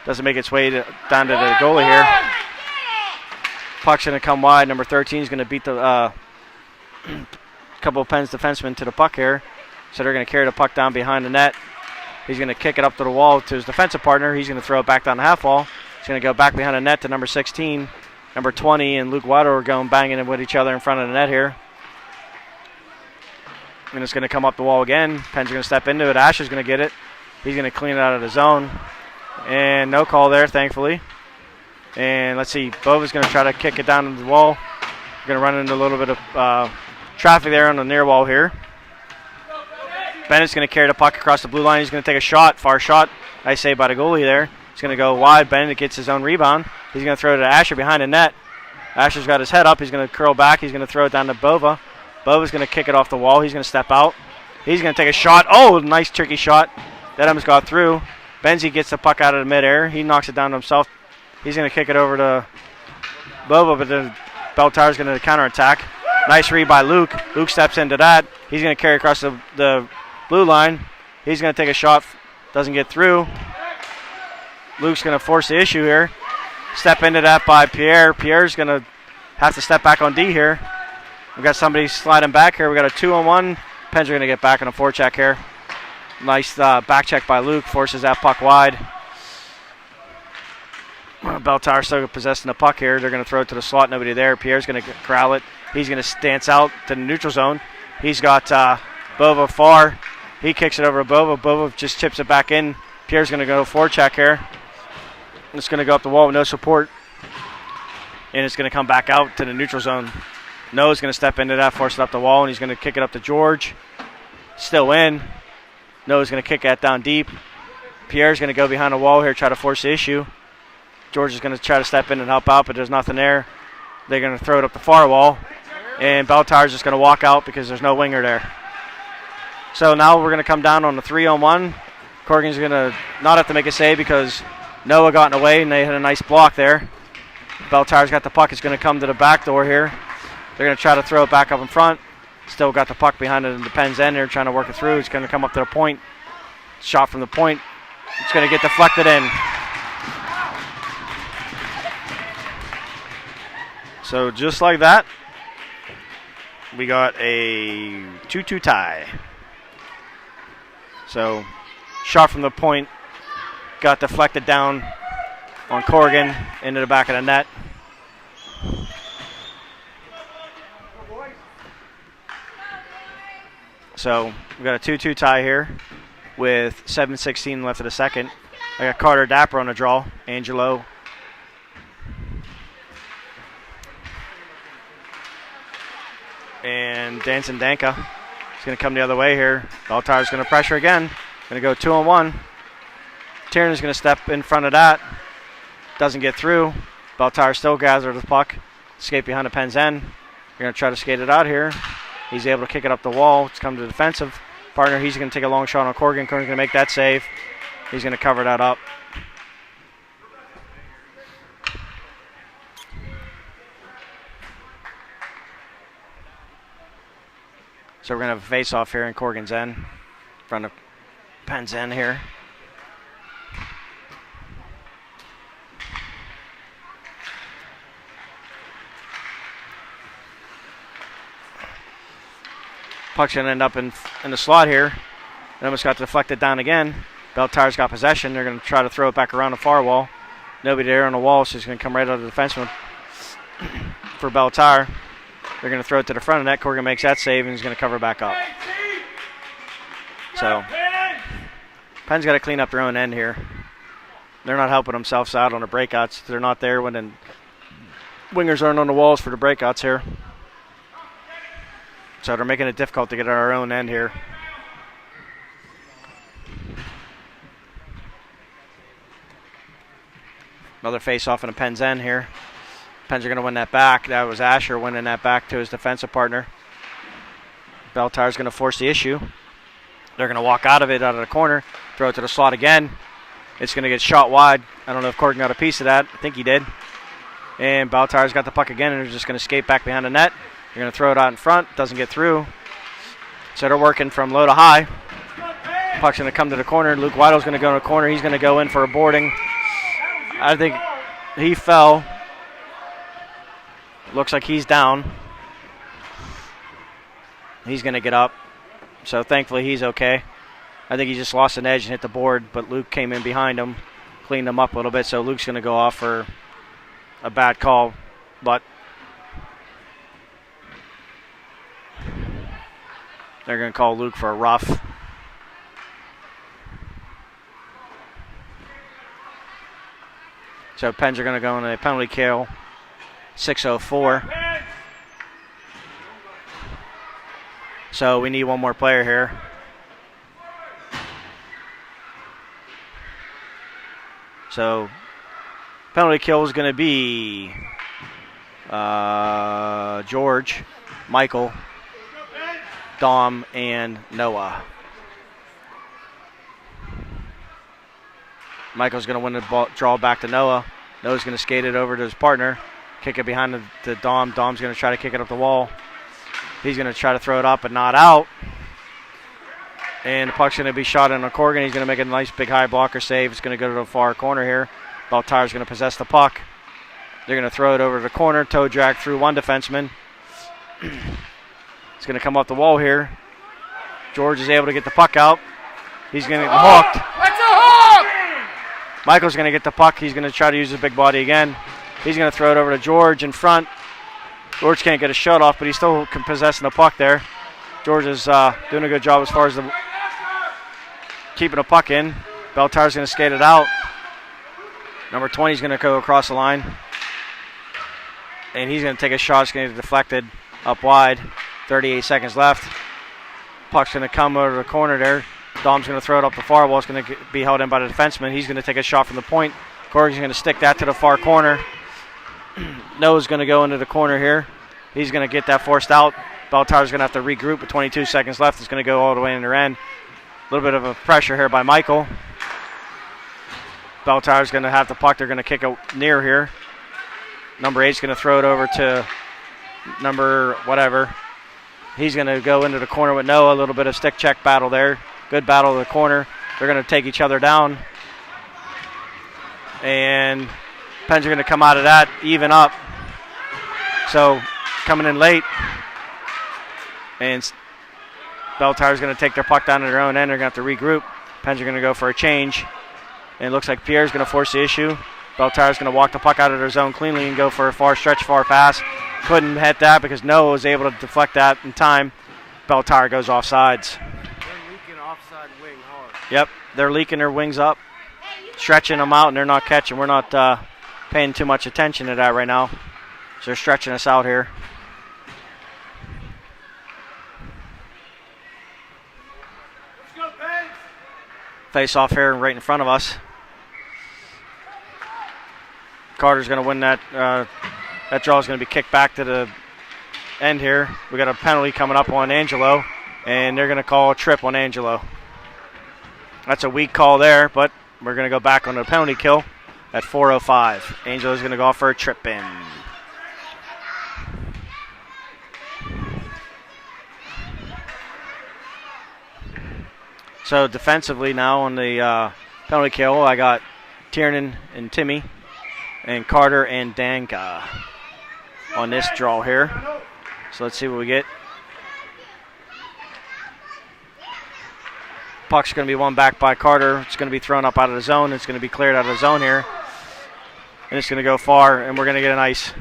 Doesn't make its way down to the goalie here. Puck's going to come wide. Number 13 is going to beat the couple of Pens defensemen to the puck here. So they're going to carry the puck down behind the net. He's going to kick it up to the wall to his defensive partner. He's going to throw it back down the half wall. He's going to go back behind the net to number 16. Number 20 and Luke Waddle are going banging with each other in front of the net here. And it's going to come up the wall again. Pens are going to step into it. Asher's going to get it. He's going to clean it out of the zone. And no call there, thankfully. And let's see. Bova's going to try to kick it down to the wall. We're going to run into a little bit of traffic there on the near wall here. Bennett's going to carry the puck across the blue line. He's going to take a shot, far shot, I say, by the goalie there. He's going to go wide. Bennett gets his own rebound. He's going to throw it to Asher behind the net. Asher's got his head up. He's going to curl back. He's going to throw it down to Bova. Bova's going to kick it off the wall. He's going to step out. He's going to take a shot. Oh, nice tricky shot. That almost got through. Benzie gets the puck out of the midair. He knocks it down to himself. He's going to kick it over to Bova, but then Beltar's going to counterattack. Nice read by Luke. Luke steps into that. He's going to carry across the blue line. He's going to take a shot. Doesn't get through. Luke's going to force the issue here. Step into that by Pierre. Pierre's going to have to step back on D here. We've got somebody sliding back here. We got a 2-on-1. Pens are going to get back on a forecheck here. Nice back check by Luke. Forces that puck wide. Beltar still possessing the puck here. They're going to throw it to the slot. Nobody there. Pierre's going to corral it. He's going to dance out to the neutral zone. He's got Bova far. He kicks it over to Bova. Bova just chips it back in. Pierre's going to go forecheck here. It's going to go up the wall with no support. And it's going to come back out to the neutral zone. Noah's going to step into that, force it up the wall, and he's going to kick it up to George. Still in. Noah's going to kick that down deep. Pierre's going to go behind the wall here, try to force the issue. George is going to try to step in and help out, but there's nothing there. They're going to throw it up the far wall. And Beltar's just going to walk out because there's no winger there. So now we're going to come down on the 3-on-1. Corrigan's going to not have to make a save because Noah got in the way, and they had a nice block there. Beltar's got the puck. It's going to come to the back door here. They're going to try to throw it back up in front. Still got the puck behind it in the Pens end. They're trying to work it through. It's going to come up to the point. Shot from the point. It's going to get deflected in. So just like that, we got a 2-2 tie. So shot from the point got deflected down on Corrigan into the back of the net. So we got a 2-2 tie here with 7:16 left of the second. I got Carter Dapper on the draw. Angelo. And Dancing Danka is going to come the other way here. Beltar's going to pressure again. Going to go 2-on-1. Tiernan is going to step in front of that. Doesn't get through. Beltar still gathers the puck. Skate behind the Pens end. You're going to try to skate it out here. He's able to kick it up the wall. It's come to the defensive partner. He's going to take a long shot on Corrigan. Corrigan's going to make that save. He's going to cover that up. So we're going to have a face-off here in Corrigan's end. In front of Penn's end here. Puck's going to end up in the slot here. It almost got deflected down again. Belle Tire's got possession. They're going to try to throw it back around the far wall. Nobody there on the wall, so he's going to come right out of the defenseman for Belle Tire. They're going to throw it to the front of net. Corrigan makes that save, and he's going to cover back up. So, Penn's got to clean up their own end here. They're not helping themselves out on the breakouts. They're not there when the wingers aren't on the walls for the breakouts here. So they're making it difficult to get at our own end here. Another face-off in a Penn's end here. Pens are going to win that back. That was Asher winning that back to his defensive partner. Belle Tire's going to force the issue. They're going to walk out of the corner, throw it to the slot again. It's going to get shot wide. I don't know if Corrigan got a piece of that. I think he did. And Belle Tire's got the puck again, and they're just going to skate back behind the net. They're going to throw it out in front. Doesn't get through. So they're working from low to high. Puck's going to come to the corner. Luke Weidl's going to go in the corner. He's going to go in for a boarding. I think he fell. Looks like he's down. He's going to get up. So thankfully he's okay. I think he just lost an edge and hit the board, but Luke came in behind him, cleaned him up a little bit, so Luke's going to go off for a bad call. But they're going to call Luke for a rough. So Pens are going to go in a penalty kill. 6:04. So we need one more player here. So penalty kill is going to be George, Michael, Dom, and Noah. Michael's going to win the ball, draw back to Noah. Noah's going to skate it over to his partner, kick it behind the Dom. Dom's going to try to kick it up the wall. He's going to try to throw it up, but not out. And the puck's going to be shot in a Corrigan. He's going to make a nice big high blocker save. It's going to go to the far corner here. Belle Tire's going to possess the puck. They're going to throw it over to the corner. Toe drag through one defenseman. It's going to come up the wall here. George is able to get the puck out. He's going to get hooked. That's a hook! Michael's going to get the puck. He's going to try to use his big body again. He's going to throw it over to George in front. George can't get a shot off, but he's still possessing the puck there. George is doing a good job as far as keeping the puck in. Belle Tire's going to skate it out. Number 20 is going to go across the line. And he's going to take a shot. It's going to get deflected up wide. 38 seconds left. Puck's going to come over the corner there. Dom's going to throw it up the far wall. It's going to be held in by the defenseman. He's going to take a shot from the point. Corrigan's going to stick that to the far corner. Noah's going to go into the corner here. He's going to get that forced out. Belle Tire's going to have to regroup with 22 seconds left. It's going to go all the way in their end. A little bit of a pressure here by Michael. Belle Tire's going to have the puck. They're going to kick it near here. Number 8's going to throw it over to number whatever. He's going to go into the corner with Noah. A little bit of stick check battle there. Good battle in the corner. They're going to take each other down. And Pens are going to come out of that, even up. So coming in late. And Belle Tire's going to take their puck down to their own end. They're going to have to regroup. Pens are going to go for a change. And it looks like Pierre's going to force the issue. Belle Tire's going to walk the puck out of their zone cleanly and go for a far stretch, far pass. Couldn't hit that because Noah was able to deflect that in time. Belle Tire goes offsides. They're leaking offside wing hard. Yep, they're leaking their wings up, stretching them out, and they're not catching. We're not paying too much attention to that right now. So they're stretching us out here. Let's go, Pens! Face off here right in front of us. Carter's going to win that. That draw is going to be kicked back to the end here. We got a penalty coming up on Angelo, and they're going to call a trip on Angelo. That's a weak call there, but we're going to go back on the penalty kill at 4:05. Angelo's going to go off for a trip in. So defensively now on the penalty kill, I got Tiernan and Timmy and Carter and Danka on this draw here. So let's see what we get. puck's going to be won back by Carter. It's going to be thrown up out of the zone. It's going to be cleared out of the zone here. And it's going to go far, and we're going to get an ice.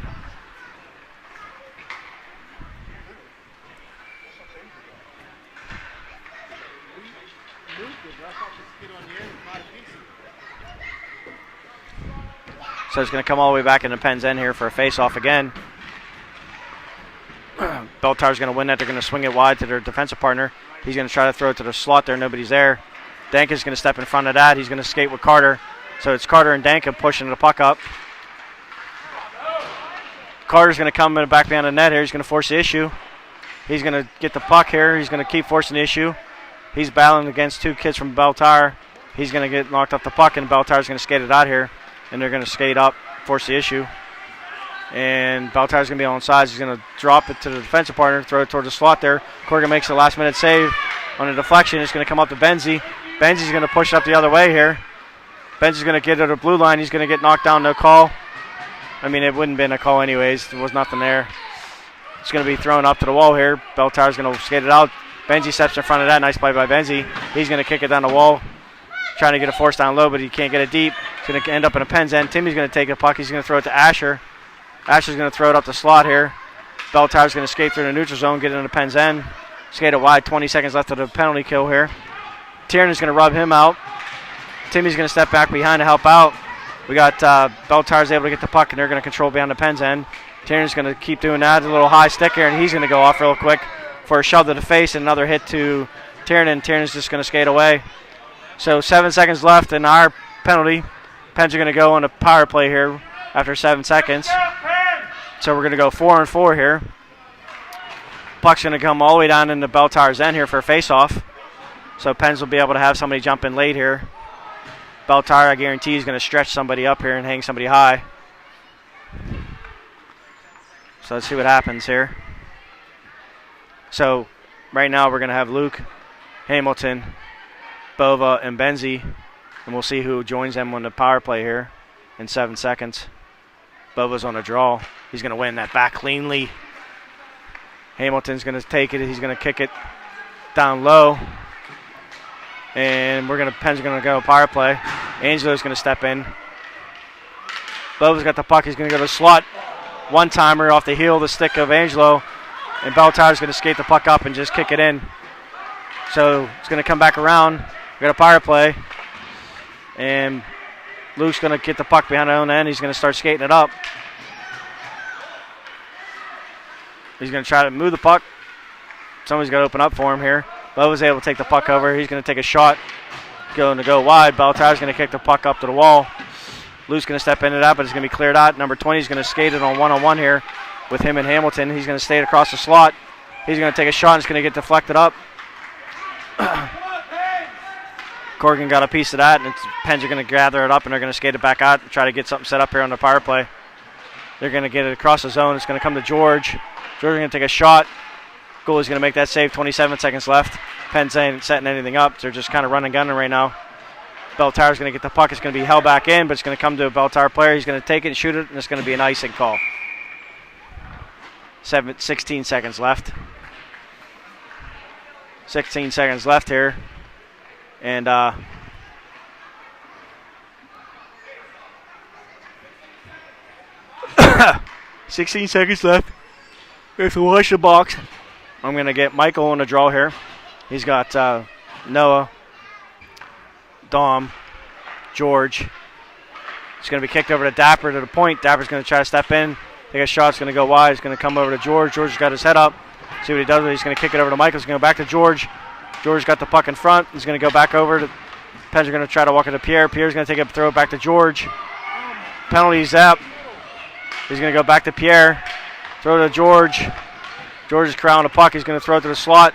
So it's going to come all the way back into Penn's end here for a face-off again. Beltar's going to win that. They're going to swing it wide to their defensive partner. He's going to try to throw it to the slot there. Nobody's there. Danka's going to step in front of that. He's going to skate with Carter. So it's Carter and Danka pushing the puck up. Carter's going to come in the back behind the net here. He's going to force the issue. He's going to get the puck here. He's going to keep forcing the issue. He's battling against two kids from Beltar. He's going to get knocked off the puck, and Beltar's going to skate it out here. And they're going to skate up, force the issue. And Beltar's going to be on sides. He's going to drop it to the defensive partner, throw it toward the slot there. Corrigan makes the last-minute save on a deflection. It's going to come up to Benzie. Benzie's going to push it up the other way here. Benzie's going to get to the blue line. He's going to get knocked down, no call. I mean, it wouldn't have been a call anyways. There was nothing there. It's going to be thrown up to the wall here. Beltar's going to skate it out. Benzie steps in front of that. Nice play by Benzie. He's going to kick it down the wall. Trying to get a force down low, but he can't get it deep. It's going to end up in a Penn's end. Timmy's going to take the puck. He's going to throw it to Asher. Asher's going to throw it up the slot here. Beltar's going to skate through the neutral zone, get it into Penn's end. Skate it wide. 20 seconds left of the penalty kill here. Tierney's going to rub him out. Timmy's going to step back behind to help out. We got Beltar's able to get the puck, and they're going to control behind the Penn's end. Tierney's going to keep doing that. A little high stick here, and he's going to go off real quick for a shove to the face and another hit to Tierney. Tierney's just going to skate away. So 7 seconds left in our penalty. Pens are going to go on a power play here after 7 seconds. So we're going to go 4-on-4 here. Puck's going to come all the way down into Beltar's end here for a face-off. So Pens will be able to have somebody jump in late here. Beltar, I guarantee, is going to stretch somebody up here and hang somebody high. So let's see what happens here. So right now we're going to have Luke, Hamilton, Bova, and Benzie, and we'll see who joins them on the power play here in 7 seconds. Bova's on a draw. He's going to win that back cleanly. Hamilton's going to take it. He's going to kick it down low. And Penn's going to go power play. Angelo's going to step in. Bova's got the puck. He's going to go to the slot. One-timer off the heel of the stick of Angelo. And Beltar's going to skate the puck up and just kick it in. So it's going to come back around. We got a power play. And Luke's going to get the puck behind the own end. He's going to start skating it up. He's going to try to move the puck. Somebody's got to open up for him here. Bova's able to take the puck over. He's going to take a shot. Going to go wide. Beltar's going to kick the puck up to the wall. Luke's going to step into that, but it's going to be cleared out. Number 20 is going to skate it on one-on-one here with him and Hamilton. He's going to stay across the slot. He's going to take a shot and it's going to get deflected up. Corrigan got a piece of that, and Pens are going to gather it up, and they're going to skate it back out and try to get something set up here on the power play. They're going to get it across the zone. It's going to come to George. George is going to take a shot. Goalie's going to make that save. 27 seconds left. Pens ain't setting anything up. They're just kind of running gunning right now. Beltar's going to get the puck. It's going to be held back in, but it's going to come to a Beltar player. He's going to take it and shoot it, and it's going to be an icing call. 16 seconds left. 16 seconds left here. And 16 seconds left. We have to wash the box. I'm going to get Michael on the draw here. He's got Noah, Dom, George. It's going to be kicked over to Dapper to the point. Dapper's going to try to step in. Take a shot. It's going to go wide. It's going to come over to George. George's got his head up. See what he does. He's going to kick it over to Michael. He's going to go back to George. George's got the puck in front. He's going to go back over. Pens are going to try to walk it to Pierre. Pierre's going to take it, throw it back to George. Penalty's up. He's going to go back to Pierre. Throw it to George. George is corralling the puck. He's going to throw it to the slot.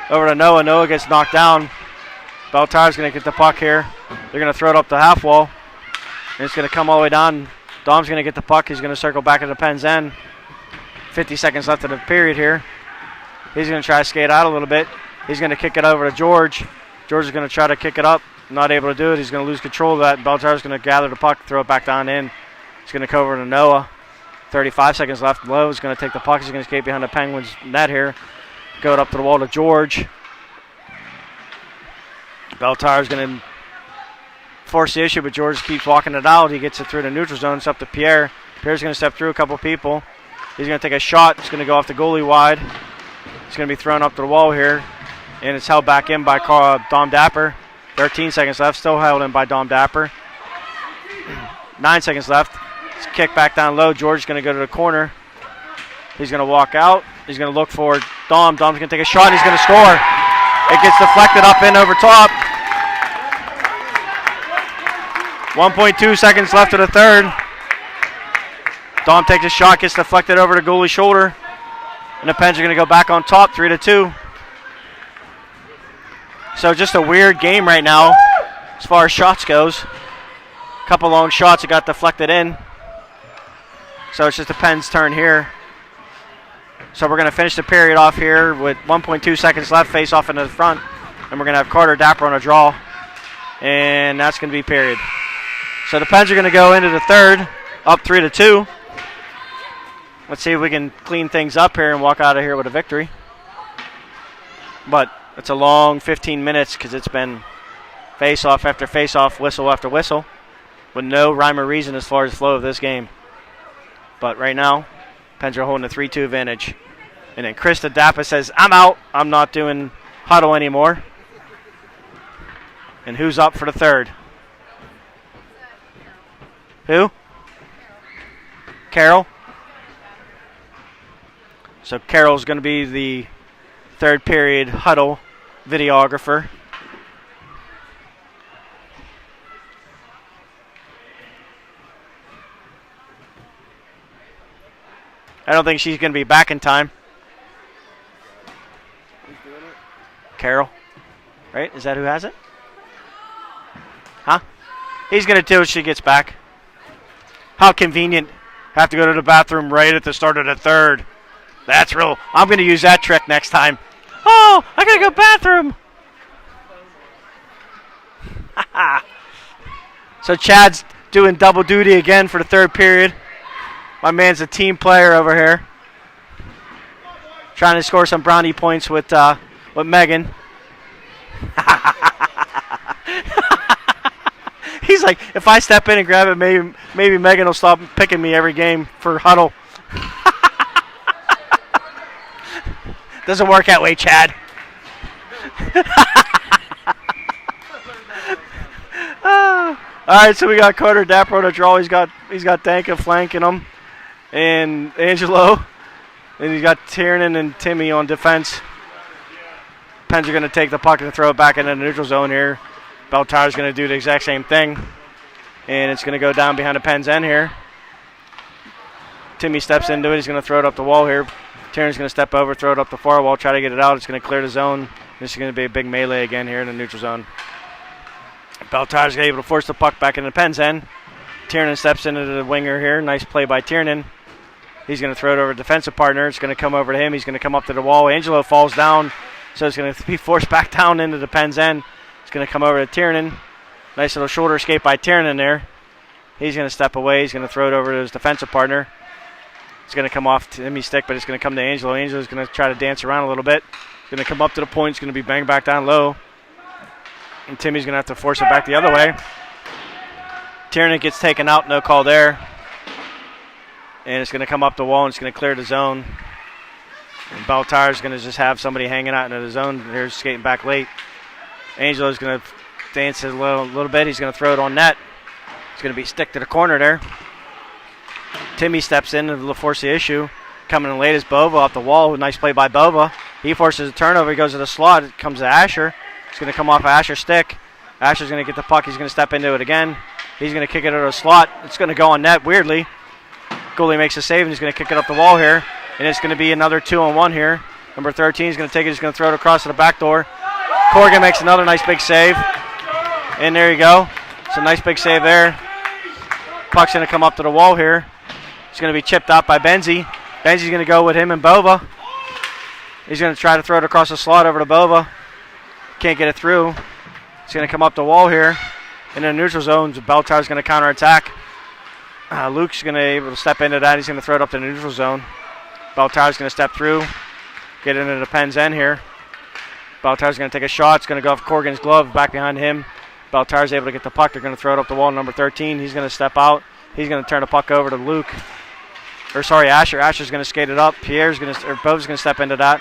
Over to Noah. Noah gets knocked down. Beltar's going to get the puck here. They're going to throw it up the half wall. And it's going to come all the way down. Dom's going to get the puck. He's going to circle back at the Pens end. 50 seconds left of the period here. He's going to try to skate out a little bit. He's going to kick it over to George. George is going to try to kick it up. Not able to do it. He's going to lose control of that. Beltar's going to gather the puck, throw it back down in. He's going to cover to Noah. 35 seconds left. Lowe is going to take the puck. He's going to skate behind the Penguins net here. Go it up to the wall to George. Beltar's going to force the issue, but George keeps walking it out. He gets it through the neutral zone. It's up to Pierre. Pierre's going to step through a couple people. He's going to take a shot. It's going to go off the goalie wide. It's going to be thrown up to the wall here, and it's held back in by Dom Dapper. 13 seconds left. Still held in by Dom Dapper. 9 seconds left. It's kicked back down low. George is going to go to the corner. He's going to walk out. He's going to look for Dom. Dom's going to take a shot. He's going to score. It gets deflected up in over top. 1.2 seconds left of the third. Dom takes a shot, gets deflected over the goalie's shoulder. And the Pens are going to go back on top, 3-2. So just a weird game right now as far as shots goes. A couple long shots that got deflected in. So it's just the Pens' turn here. So we're going to finish the period off here with 1.2 seconds left, face off into the front. And we're going to have Carter Dapper on a draw. And that's going to be period. So the Pens are going to go into the third, up 3-2. Let's see if we can clean things up here and walk out of here with a victory. But it's a long 15 minutes because it's been face-off after face-off, whistle after whistle, with no rhyme or reason as far as the flow of this game. But right now, Pens are holding a 3-2 advantage. And then Krista Dappa says, I'm out. I'm not doing huddle anymore. And who's up for the third? Who? Carol. So Carol's going to be the third period huddle videographer. I don't think she's going to be back in time. Who's doing it? Carol. Right? Is that who has it? Huh? He's going to do it. She gets back. How convenient. Have to go to the bathroom right at the start of the third. That's real. I'm going to use that trick next time. Oh, I got to go bathroom. So Chad's doing double duty again for the third period. My man's a team player over here. Trying to score some brownie points with Megan. He's like, if I step in and grab it, maybe Megan will stop picking me every game for huddle. Doesn't work that way, Chad. All right, so we got Carter Dapper on a draw. He's got Danka flanking him, and Angelo, and he's got Tiernan and Timmy on defense. Pens are going to take the puck and throw it back into the neutral zone here. Beltar's going to do the exact same thing, and it's going to go down behind the Pens end here. Timmy steps into it. He's going to throw it up the wall here. Tiernan's going to step over, throw it up the far wall, try to get it out. It's going to clear the zone. This is going to be a big melee again here in the neutral zone. Beltar's able to force the puck back into the Pens end. Tiernan steps into the winger here. Nice play by Tiernan. He's going to throw it over a defensive partner. It's going to come over to him. He's going to come up to the wall. Angelo falls down, so it's going to be forced back down into the Pens end. It's going to come over to Tiernan. Nice little shoulder escape by Tiernan there. He's going to step away. He's going to throw it over to his defensive partner. It's going to come off Timmy's stick, but it's going to come to Angelo. Angelo's going to try to dance around a little bit. It's going to come up to the point. It's going to be banged back down low. And Timmy's going to have to force it back the other way. Tiernan gets taken out. No call there. And it's going to come up the wall, and it's going to clear the zone. And Beltar's going to just have somebody hanging out into the zone. Here's skating back late. Angelo's going to dance a little bit. He's going to throw it on net. It's going to be stick to the corner there. Timmy steps in to force the issue. Coming in late is Bova off the wall. Nice play by Bova. He forces a turnover. He goes to the slot. It comes to Asher. It's going to come off Asher's stick. Asher's going to get the puck. He's going to step into it again. He's going to kick it out of the slot. It's going to go on net weirdly. Goalie makes a save, and he's going to kick it up the wall here. And it's going to be another 2-on-1 here. Number 13 is going to take it. He's going to throw it across to the back door. Corrigan makes another nice big save. And there you go. It's a nice big save there. Puck's going to come up to the wall here. It's going to be chipped out by Benzie. Benzie's going to go with him and Bova. He's going to try to throw it across the slot over to Bova. Can't get it through. It's going to come up the wall here. In the neutral zone, Beltar's going to counterattack. Luke's going to be able to step into that. He's going to throw it up to the neutral zone. Beltar's going to step through. Get into the Pens end here. Baltar's going to take a shot. It's going to go off Corrigan's glove, back behind him. Baltar's able to get the puck. They're going to throw it up the wall. Number 13, he's going to step out. He's going to turn the puck over to Luke. Asher. Asher's going to skate it up. Bove's going to step into that.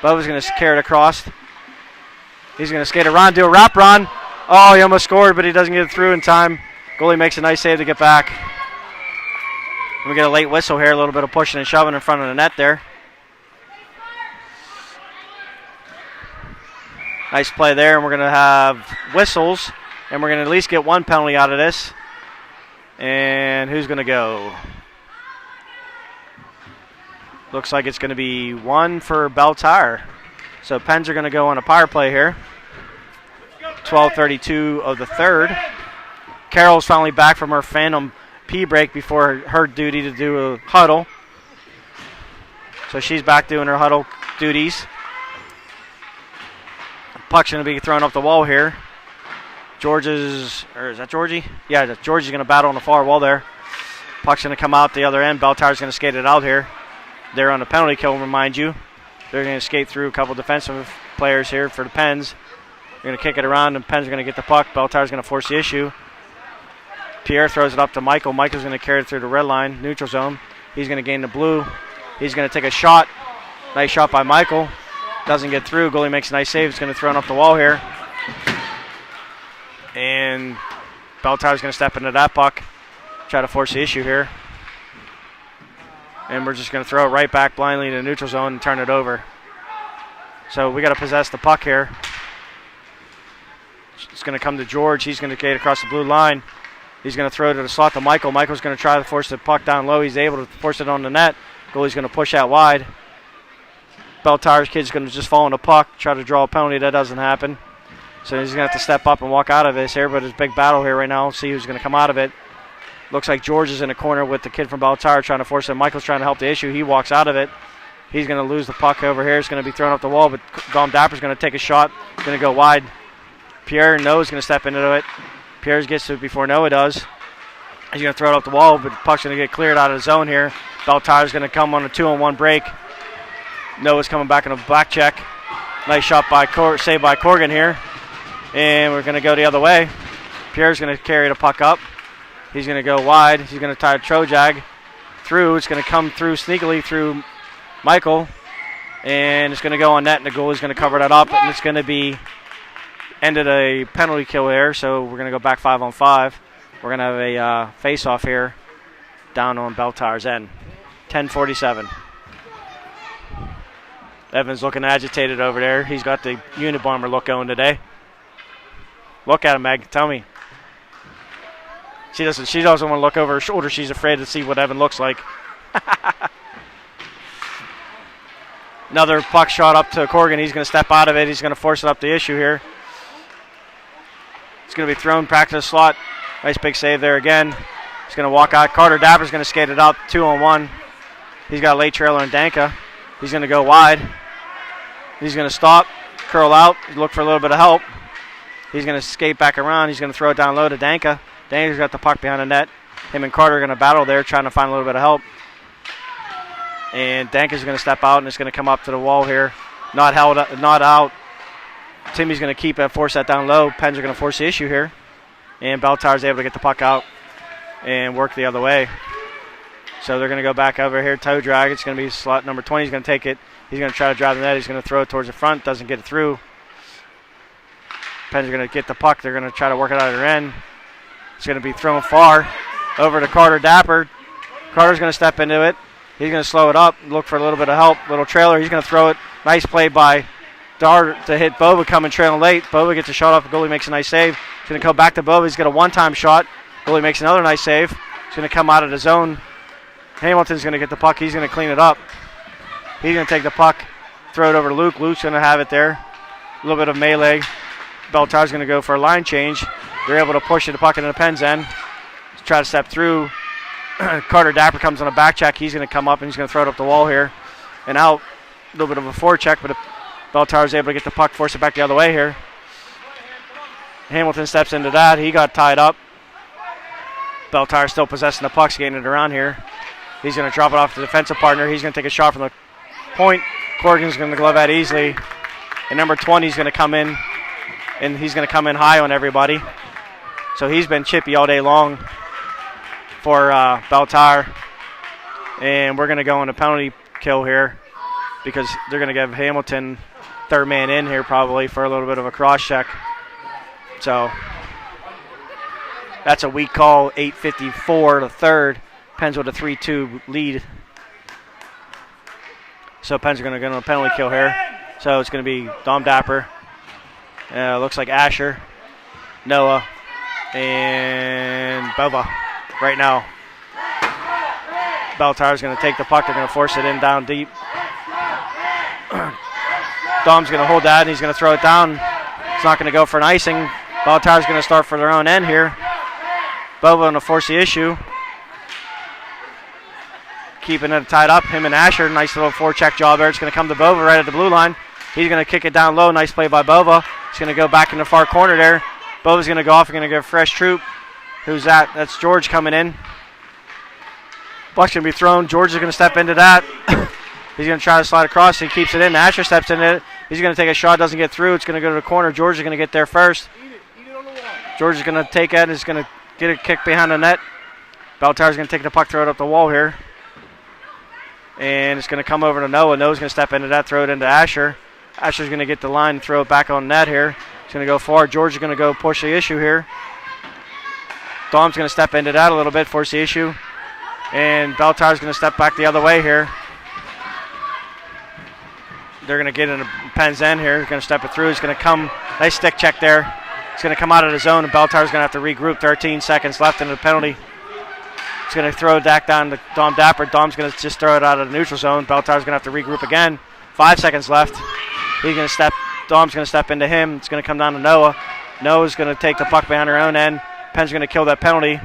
Bove's going to carry it across. He's going to skate around, do a wraparound. Oh, he almost scored, but he doesn't get it through in time. Goalie makes a nice save to get back. And we get a late whistle here, a little bit of pushing and shoving in front of the net there. Nice play there, and we're going to have whistles, and we're going to at least get one penalty out of this. And who's going to go? Looks like it's going to be one for Belle Tire. So Pens are going to go on a power play here. 12:32 of the third. Carol's finally back from her phantom pee break before her duty to do a huddle. So she's back doing her huddle duties. Puck's going to be thrown up the wall here. Is that Georgie? Yeah, Georgie's going to battle on the far wall there. Puck's going to come out the other end. Belle Tire's going to skate it out here. They're on the penalty kill, remind you. They're going to skate through a couple defensive players here for the Pens. They're going to kick it around, and Pens are going to get the puck. Belle Tire's going to force the issue. Pierre throws it up to Michael. Michael's going to carry it through the red line, neutral zone. He's going to gain the blue. He's going to take a shot. Nice shot by Michael. Doesn't get through. Goalie makes a nice save. He's going to throw it up the wall here. And Belle Tire's going to step into that puck. Try to force the issue here. And we're just going to throw it right back blindly in the neutral zone and turn it over. So we got to possess the puck here. It's going to come to George. He's going to get across the blue line. He's going to throw it to the slot to Michael. Michael's going to try to force the puck down low. He's able to force it on the net. Goalie's going to push out wide. Belle Tire's kid's going to just fall on the puck, try to draw a penalty. That doesn't happen. So he's going to have to step up and walk out of this here. But it's a big battle here right now. See who's going to come out of it. Looks like George is in the corner with the kid from Belle Tire trying to force it. Michael's trying to help the issue. He walks out of it. He's going to lose the puck over here. It's going to be thrown up the wall, but Dom Dapper's going to take a shot. It's going to go wide. Pierre Noah's going to step into it. Pierre gets to it before Noah does. He's going to throw it up the wall, but the puck's going to get cleared out of the zone here. Belle Tire's going to come on a 2-on-1 break. Noah's coming back in a back check. Nice shot saved by Corrigan here. And we're going to go the other way. Pierre's going to carry the puck up. He's going to go wide. He's going to tie a Trojag through. It's going to come through sneakily through Michael. And it's going to go on net, and the goalie's going to cover that up. And it's going to be ended a penalty kill there, so we're going to go back 5-on-5. We're going to have a face-off here down on Belle Tire's end. 10:47. Evan's looking agitated over there. He's got the Unabomber look going today. Look at him, Meg. Tell me. She doesn't want to look over her shoulder. She's afraid to see what Evan looks like. Another puck shot up to Corrigan. He's going to step out of it. He's going to force it up the issue here. It's going to be thrown back to the slot. Nice big save there again. He's going to walk out. Carter Dapper's going to skate it out 2-on-1. He's got a late trailer in Danka. He's going to go wide. He's going to stop, curl out, look for a little bit of help. He's going to skate back around. He's going to throw it down low to Danka. Danka's got the puck behind the net. Him and Carter are going to battle there, trying to find a little bit of help. And Danka's going to step out, and it's going to come up to the wall here. Not out. Timmy's going to keep it, force that down low. Pens are going to force the issue here. And Belle Tire's able to get the puck out and work the other way. So they're going to go back over here. Toe drag. It's going to be slot number 20. He's going to take it. He's going to try to drive the net. He's going to throw it towards the front. Doesn't get it through. Pens are going to get the puck. They're going to try to work it out of their end. It's going to be thrown far over to Carter Dapper. Carter's going to step into it. He's going to slow it up, look for a little bit of help. Little trailer. He's going to throw it. Nice play by Dar to hit Bova coming trailing late. Bova gets a shot off. The goalie makes a nice save. He's going to come back to Bova. He's got a one-time shot. Goalie makes another nice save. He's going to come out of the zone. Hamilton's going to get the puck. He's going to clean it up. He's going to take the puck, throw it over to Luke. Luke's going to have it there. A little bit of melee. Belle Tire's going to go for a line change. They're able to push the puck into the Pens end. Try to step through. Carter Dapper comes on a back check. He's going to come up and he's going to throw it up the wall here and out. A little bit of a forecheck, but Belle Tire's able to get the puck, force it back the other way here. Hamilton steps into that. He got tied up. Belle Tire still possessing the puck, skating it around here. He's going to drop it off to the defensive partner. He's going to take a shot from the point. Corrigan's going to glove that easily. And number 20 is going to come in, and he's going to come in high on everybody. So he's been chippy all day long for Belle. And we're going to go on a penalty kill here because they're going to give Hamilton third man in here probably for a little bit of a cross check. So that's a weak call, 8:54 to third. Pens with a 3-2 lead. So Pens are going to go on a penalty kill here. So it's going to be Dom Dapper. Looks like Asher, Noah, and Bova right now. Belle is going to take the puck. They're going to force it in down deep. Dom's going to hold that, and he's going to throw it down. It's not going to go for an icing. Belle is going to start for their own end here. Bova going to force the issue. Keeping it tied up, him and Asher. Nice little forecheck job there. It's going to come to Bova right at the blue line. He's going to kick it down low. Nice play by Bova. He's going to go back in the far corner there. Bova's going to go off and going to get a fresh troop. Who's that? That's George coming in. Puck's going to be thrown. George is going to step into that. He's going to try to slide across. He keeps it in. Asher steps into it. He's going to take a shot. Doesn't get through. It's going to go to the corner. George is going to get there first. George is going to take it. He's going to get a kick behind the net. Belle is going to take the puck, throw it up the wall here. And it's going to come over to Noah. Noah's going to step into that, throw it into Asher. Asher's going to get the line and throw it back on net here. He's going to go forward. George is going to go push the issue here. Dom's going to step into that a little bit, force the issue. And Belle is going to step back the other way here. They're going to get in the Penn's end here. He's going to step it through. He's going to come. Nice stick check there. He's going to come out of the zone, and Belle is going to have to regroup. 13 seconds left in the penalty. He's going to throw it back down to Dom Dapper. Dom's going to just throw it out of the neutral zone. Belle is going to have to regroup again. 5 seconds left. He's going to step. Dom's going to step into him. It's going to come down to Noah. Noah's going to take the puck behind her own end. Penn's going to kill that penalty.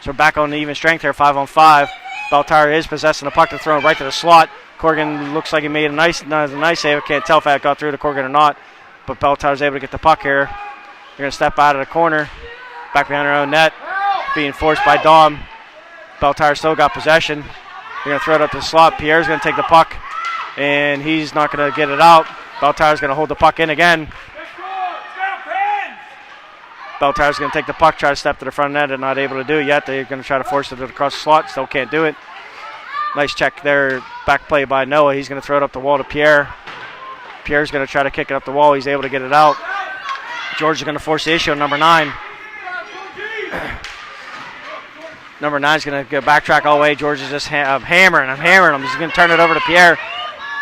So we're back on the even strength here, 5-on-5. Belle is possessing the puck to throw it right to the slot. Corrigan looks like he made a nice save. I can't tell if that got through to Corrigan or not. But Belle is able to get the puck here. They're going to step out of the corner. Back behind her own net. Being forced by Dom. Belle still got possession. They're going to throw it up to the slot. Pierre's going to take the puck. And he's not going to get it out. Belle is going to hold the puck in again. Belle is going to take the puck, try to step to the front net, and not able to do it yet. They're going to try to force it across the slot. Still can't do it. Nice check there. Back play by Noah. He's going to throw it up the wall to Pierre. Pierre's going to try to kick it up the wall. He's able to get it out. George is going to force the issue on number 9. Number 9 is going to go backtrack all the way. George is just hammering him. He's going to turn it over to Pierre.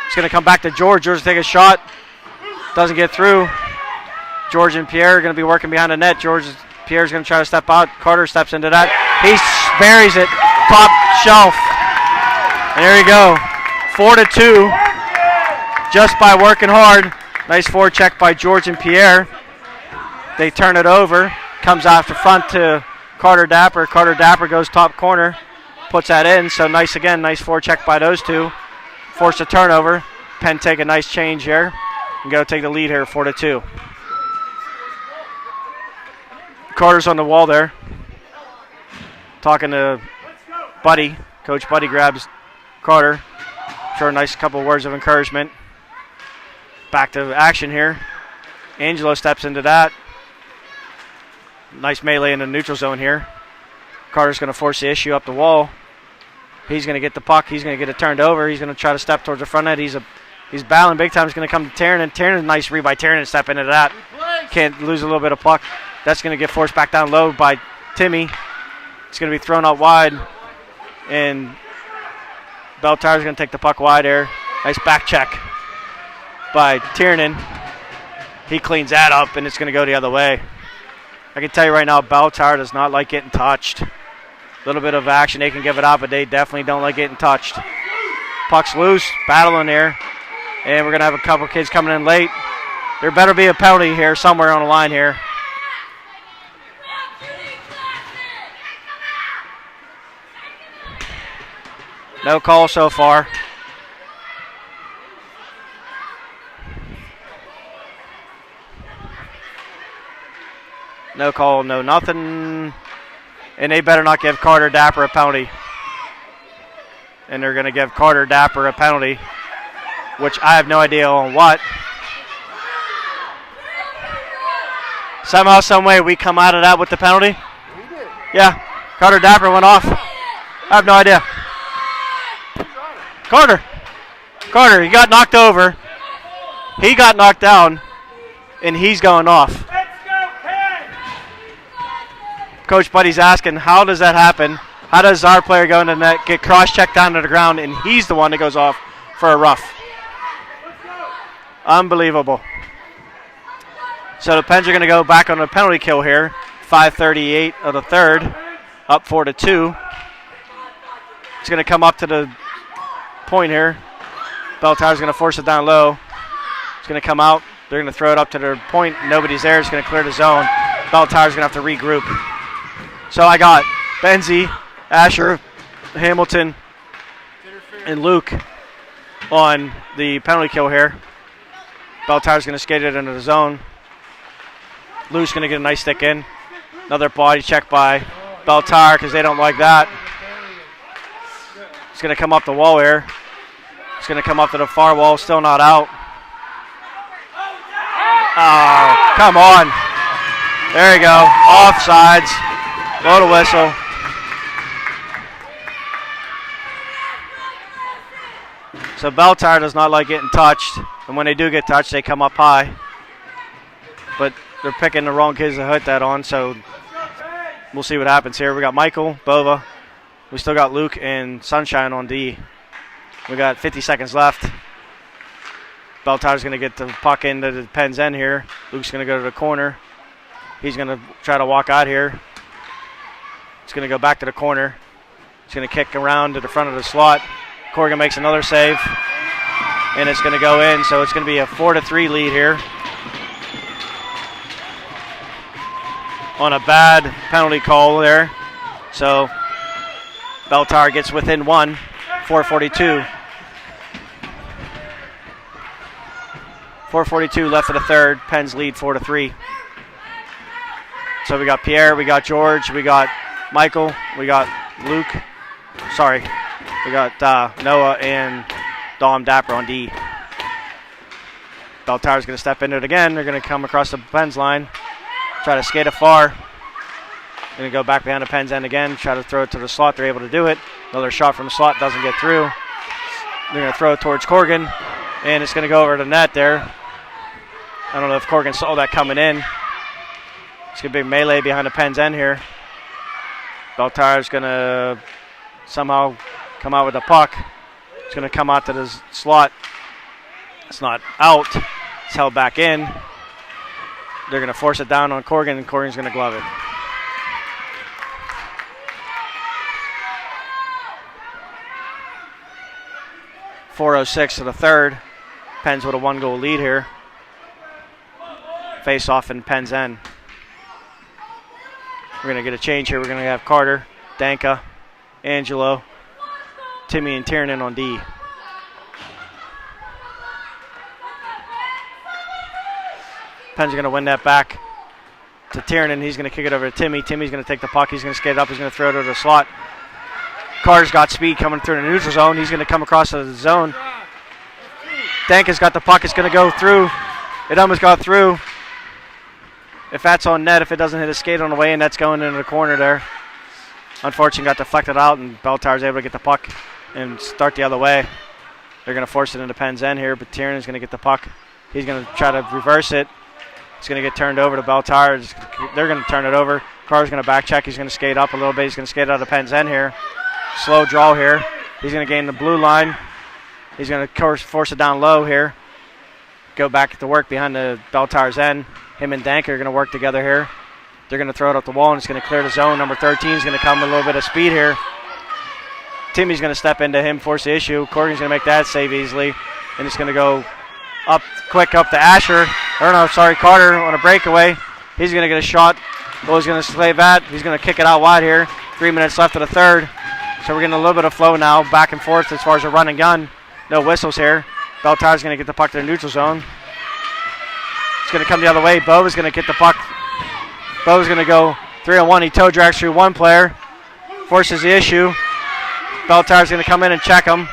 It's going to come back to George. George take a shot. Doesn't get through. George and Pierre are going to be working behind the net. Pierre's going to try to step out. Carter steps into that. He buries it. Top shelf. And there you go. 4-2. Just by working hard. Nice forecheck by George and Pierre. They turn it over. Comes out the front to Carter Dapper. Carter Dapper goes top corner. Puts that in. So nice again. Nice forecheck by those two. Force a turnover. Penn take a nice change here. And go take the lead here, 4-2. Carter's on the wall there. Talking to Buddy. Coach Buddy grabs Carter. For a nice couple words of encouragement. Back to action here. Angelo steps into that. Nice melee in the neutral zone here. Carter's going to force the issue up the wall. He's going to get the puck. He's going to get it turned over. He's going to try to step towards the front net. He's battling big time. He's going to come to Tiernan. Tiernan, nice read by Tiernan. Step into that. Can't lose a little bit of puck. That's going to get forced back down low by Timmy. It's going to be thrown out wide. And Belle is going to take the puck wide there. Nice back check by Tiernan. He cleans that up, and it's going to go the other way. I can tell you right now, Belle does not like getting touched. A little bit of action, they can give it out, but they definitely don't like getting touched. Puck's loose, battling there. And we're going to have a couple kids coming in late. There better be a penalty here somewhere on the line here. No call so far. No call, no nothing. And they better not give Carter Dapper a penalty. And they're going to give Carter Dapper a penalty, which I have no idea on what. Somehow, some way, we come out of that with the penalty. Yeah, Carter Dapper went off. I have no idea. Carter, he got knocked over. He got knocked down, and he's going off. Coach Buddy's asking, how does that happen? How does our player go into the net, get cross-checked down to the ground, and he's the one that goes off for a rough? Unbelievable. So the Pens are going to go back on a penalty kill here. 5:38 of the third, up 4-2. It's going to come up to the point here. Bell Tower's going to force it down low. It's going to come out. They're going to throw it up to their point. Nobody's there. It's going to clear the zone. Bell Tower's going to have to regroup. So I got Benzie, Asher, Hamilton, and Luke on the penalty kill here. Bell Tower's going to skate it into the zone. Luke's going to get a nice stick in. Another body check by Bell Tower because they don't like that. It's going to come up the wall here. It's going to come up to the far wall. Still not out. Oh, come on. There you go. Offsides. Blow the whistle. So Bell Tower does not like getting touched. And when they do get touched, they come up high. But they're picking the wrong kids to hit that on, so we'll see what happens here. We got Michael, Bova. We still got Luke and Sunshine on D. We got 50 seconds left. Bell Tower's going to get the puck into the Pens end here. Luke's going to go to the corner. He's going to try to walk out here. It's going to go back to the corner. He's going to kick around to the front of the slot. Corrigan makes another save, and it's going to go in, so it's going to be a 4-3 lead here. On a bad penalty call there. So Bell Tower gets within one, 4:42. 4:42 left of the third. Pens lead 4-3. So we got Pierre, we got George, we got Michael, we got Luke. Sorry, we got Noah and Dom Dapper on D. Bell Tower's going to step into it again. They're going to come across the Pens line. Try to skate it far. Going to go back behind the Pens end again. Try to throw it to the slot. They're able to do it. Another shot from the slot doesn't get through. They're going to throw it towards Corrigan. And it's going to go over the net there. I don't know if Corrigan saw that coming in. It's going to be a melee behind the Pens end here. Bell Tower's going to somehow come out with the puck. It's going to come out to the slot. It's not out. It's held back in. They're going to force it down on Corrigan, and Corrigan's going to glove it. .406 to the third. Pens with a 1-goal lead here. Face off in Pens end. We're going to get a change here. We're going to have Carter, Danka, Angelo, Timmy, and Tiernan on D. Pens are going to win that back to Tiernan. He's going to kick it over to Timmy. Timmy's going to take the puck. He's going to skate it up. He's going to throw it over the slot. Carter's got speed coming through the neutral zone. He's going to come across to the zone. Danka's got the puck. It's going to go through. It almost got through. If that's on net, if it doesn't hit a skate on the way, and that's going into the corner there. Unfortunately, got deflected out, and Bell Tower's able to get the puck and start the other way. They're going to force it into Penn's end here, but Tiernan's going to get the puck. He's going to try to reverse it. It's going to get turned over to Bell Tower. They're going to turn it over. Carr's going to back check. He's going to skate up a little bit. He's going to skate out of Penn's end here. Slow draw here. He's going to gain the blue line. He's going to force it down low here. Go back to work behind the Bell Tower's end. Him and Dank are going to work together here. They're going to throw it up the wall, and it's going to clear the zone. Number 13 is going to come with a little bit of speed here. Timmy's going to step into him, force the issue. Corrigan's going to make that save easily. And it's going to go up quick up to Asher. Or no, sorry, Carter on a breakaway. He's going to get a shot. Bo's going to slave that. He's going to kick it out wide here. 3 minutes left of the third. So we're getting a little bit of flow now, back and forth as far as a run and gun. No whistles here. Bell Tower's going to get the puck to the neutral zone. It's going to come the other way. Bo is going to get the puck. Bo's going to go 3-on-1. He toe drags through one player. Forces the issue. Bell Tower's going to come in and check him.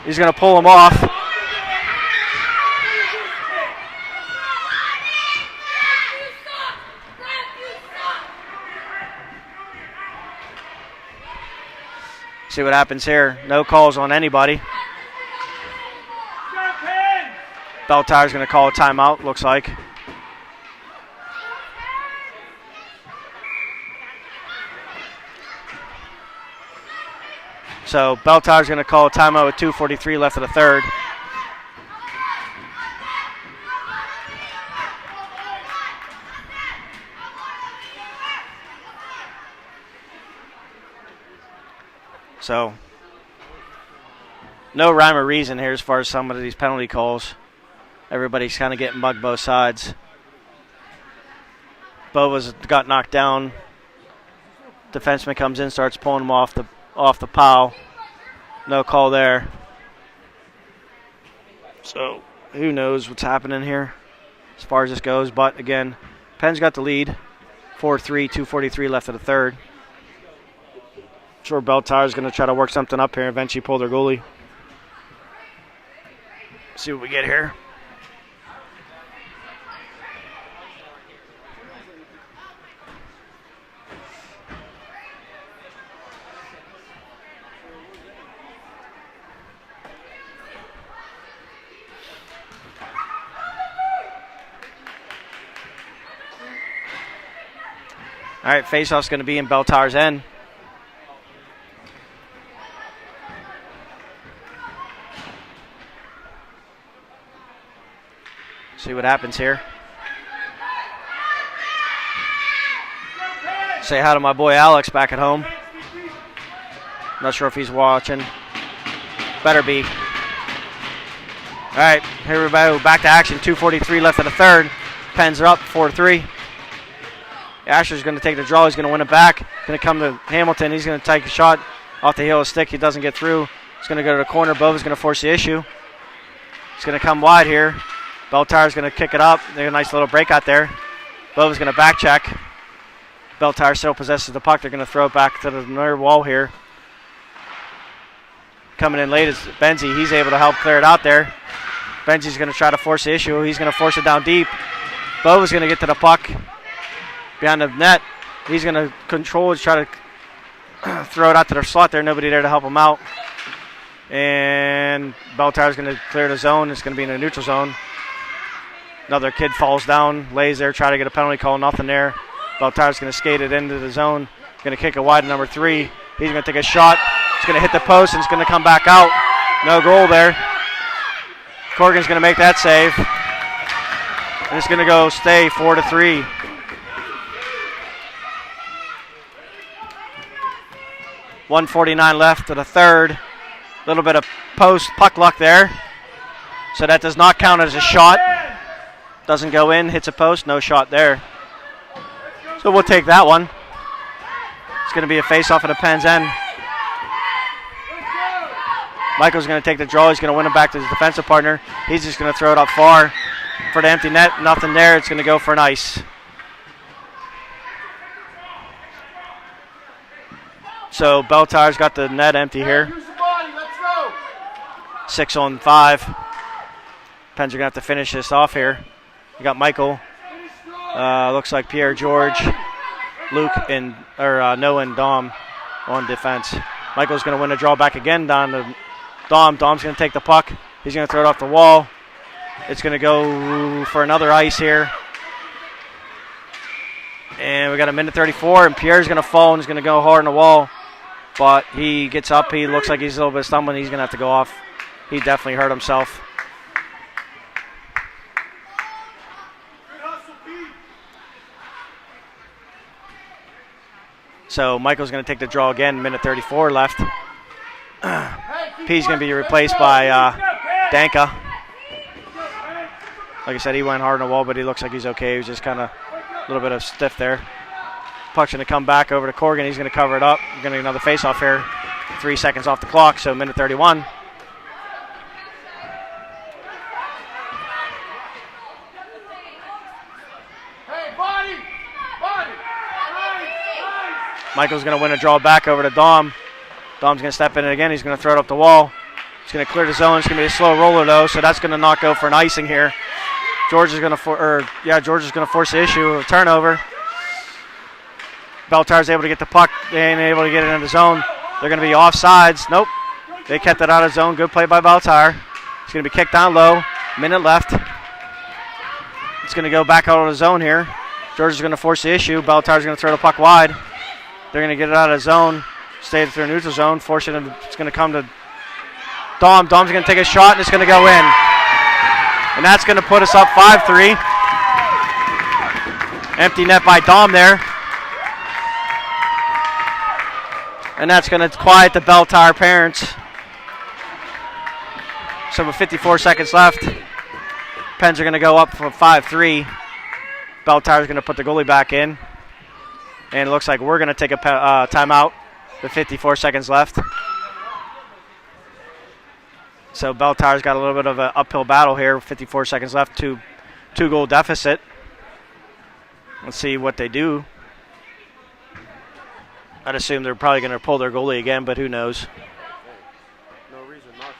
He's going to pull him off. See what happens here. No calls on anybody. Bell Tower's going to call a timeout, looks like. So Bell Tower's going to call a timeout with 2:43 left of the third. So no rhyme or reason here as far as some of these penalty calls. Everybody's kind of getting mugged both sides. Bova's got knocked down. Defenseman comes in, starts pulling him off the pile. No call there. So who knows what's happening here as far as this goes. But again, Penn's got the lead. 4-3, 2:43 left of the third. Sure, Bell Tower's going to try to work something up here and eventually pull their goalie. See what we get here. All right, faceoff's going to be in Bell Tower's end. See what happens here. Say hi to my boy Alex back at home. Not sure if he's watching. Better be. All right, here we go. Back to action. 2:43 left of the third. Pens are up 4-3. Asher's going to take the draw. He's going to win it back. Going to come to Hamilton. He's going to take a shot off the heel of the stick. He doesn't get through. He's going to go to the corner. Bova's going to force the issue. He's going to come wide here. Bell Tower's going to kick it up. There's a nice little breakout there. Bova's going to back check. Bell Tower still possesses the puck. They're going to throw it back to the near wall here. Coming in late is Benzie. He's able to help clear it out there. Benzie's going to try to force the issue. He's going to force it down deep. Bova's going to get to the puck behind the net. He's going to control it, try to throw it out to their slot there. Nobody there to help him out. And Bell Tower's going to clear the zone. It's going to be in the neutral zone. Another kid falls down, lays there, try to get a penalty call, nothing there. Bell Tower's going to skate it into the zone. Going to kick it wide to number 3. He's going to take a shot. It's going to hit the post, and it's going to come back out. No goal there. Corrigan's going to make that save. And it's going to go stay 4-3. .149 left to the third. A little bit of post puck luck there. So that does not count as a shot. Doesn't go in, hits a post, no shot there. So we'll take that one. It's going to be a face-off at the Penn's end. Michael's going to take the draw. He's going to win it back to his defensive partner. He's just going to throw it up far for the empty net. Nothing there. It's going to go for an ice. So Bell Tower's got the net empty here. 6-on-5. Pens are going to have to finish this off here. You got Michael. Looks like Pierre, George, Luke, and Noah and Dom on defense. Michael's going to win the draw back again down to Dom. Dom's going to take the puck. He's going to throw it off the wall. It's going to go for another ice here. And we got a minute 34, and Pierre's going to fall and he's going to go hard on the wall. But he gets up. He looks like he's a little bit stumbling. He's going to have to go off. He definitely hurt himself. So Michael's going to take the draw again. Minute 34 left. P's going to be replaced by Danka. Like I said, he went hard on the wall, but he looks like he's okay. He was just kind of a little bit of stiff there. Puck's going to come back over to Corrigan. He's going to cover it up. We're going to get another face-off here. 3 seconds off the clock, so minute 31. Michael's going to win a draw back over to Dom. Dom's going to step in it again. He's going to throw it up the wall. He's going to clear the zone. It's going to be a slow roller, though, so that's going to not go for an icing here. George is going to force the issue of a turnover. Bell Tower's able to get the puck. They ain't able to get it in the zone. They're going to be offsides. Nope. They kept it out of zone. Good play by Baltar. It's going to be kicked down low. Minute left. It's going to go back out of the zone here. Georgia's going to force the issue. Baltar's going to throw the puck wide. They're going to get it out of zone. Stay through neutral zone. Force it. It's going to come to Dom. Dom's going to take a shot, and it's going to go in. And that's going to put us up 5-3. Empty net by Dom there. And that's going to quiet the Baltar parents. So with 54 seconds left, Pens are going to go up for 5-3. Baltar's going to put the goalie back in. And it looks like we're going to take a timeout with 54 seconds left. So Baltar's got a little bit of an uphill battle here. 54 seconds left, two-goal deficit. Let's see what they do. I'd assume they're probably going to pull their goalie again, but who knows? No reason not to.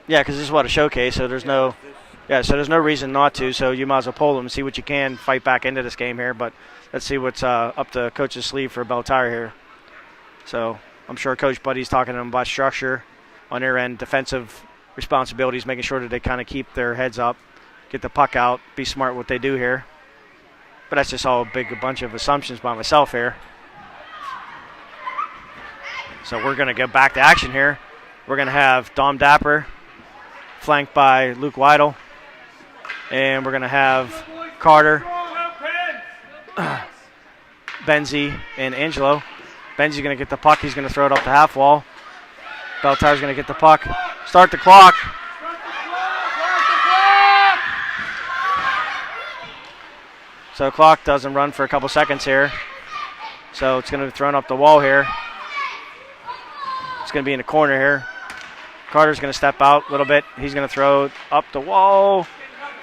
Yeah, because this is what a showcase, so there's no reason not to. So you might as well pull them and see what you can, fight back into this game here. But let's see what's up the coach's sleeve for Baltar here. So I'm sure Coach Buddy's talking to them about structure on their end, defensive responsibilities, making sure that they kind of keep their heads up, get the puck out, be smart what they do here. But that's just all a bunch of assumptions by myself here. So we're going to get back to action here. We're going to have Dom Dapper flanked by Luke Weidel. And we're going to have Carter, Benzie, and Angelo. Benzie's going to get the puck. He's going to throw it up the half wall. Baltar's going to get the puck. Start the clock. So the clock doesn't run for a couple seconds here. So it's going to be thrown up the wall here. It's going to be in the corner here. Carter's going to step out a little bit. He's going to throw it up the wall.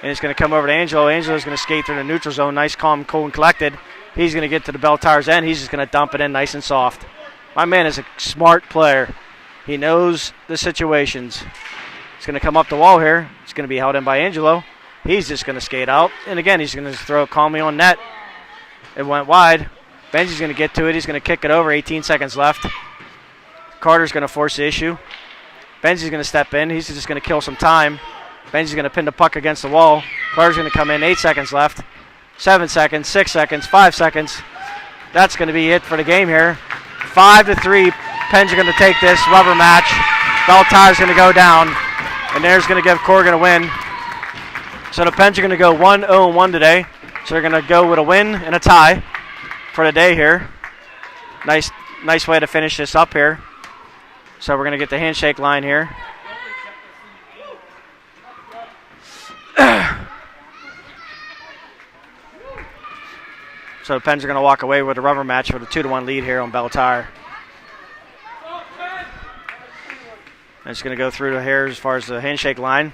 And it's going to come over to Angelo. Angelo's going to skate through the neutral zone. Nice, calm, cool, and collected. He's going to get to the Baltar's end. He's just going to dump it in nice and soft. My man is a smart player. He knows the situations. He's going to come up the wall here. It's going to be held in by Angelo. He's just going to skate out. And again, he's going to throw it calmly on net. It went wide. Benzie's going to get to it. He's going to kick it over. 18 seconds left. Carter's going to force the issue. Benzie's going to step in. He's just going to kill some time. Benzie's going to pin the puck against the wall. Carter's going to come in. 8 seconds left. 7 seconds, 6 seconds, 5 seconds. That's going to be it for the game here. 5-3. Pens are going to take this rubber match. Baltar's going to go down. And there's going to give Corrigan a win. So the Pens are going to go 1-0-1 today. So they're going to go with a win and a tie for the day here. Nice way to finish this up here. So we're going to get the handshake line here. So the Pens are going to walk away with a rubber match with a 2-1 lead here on Baltar. And it's going to go through the hair as far as the handshake line.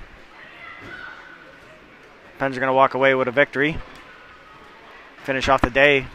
Pens are going to walk away with a victory. Finish off the day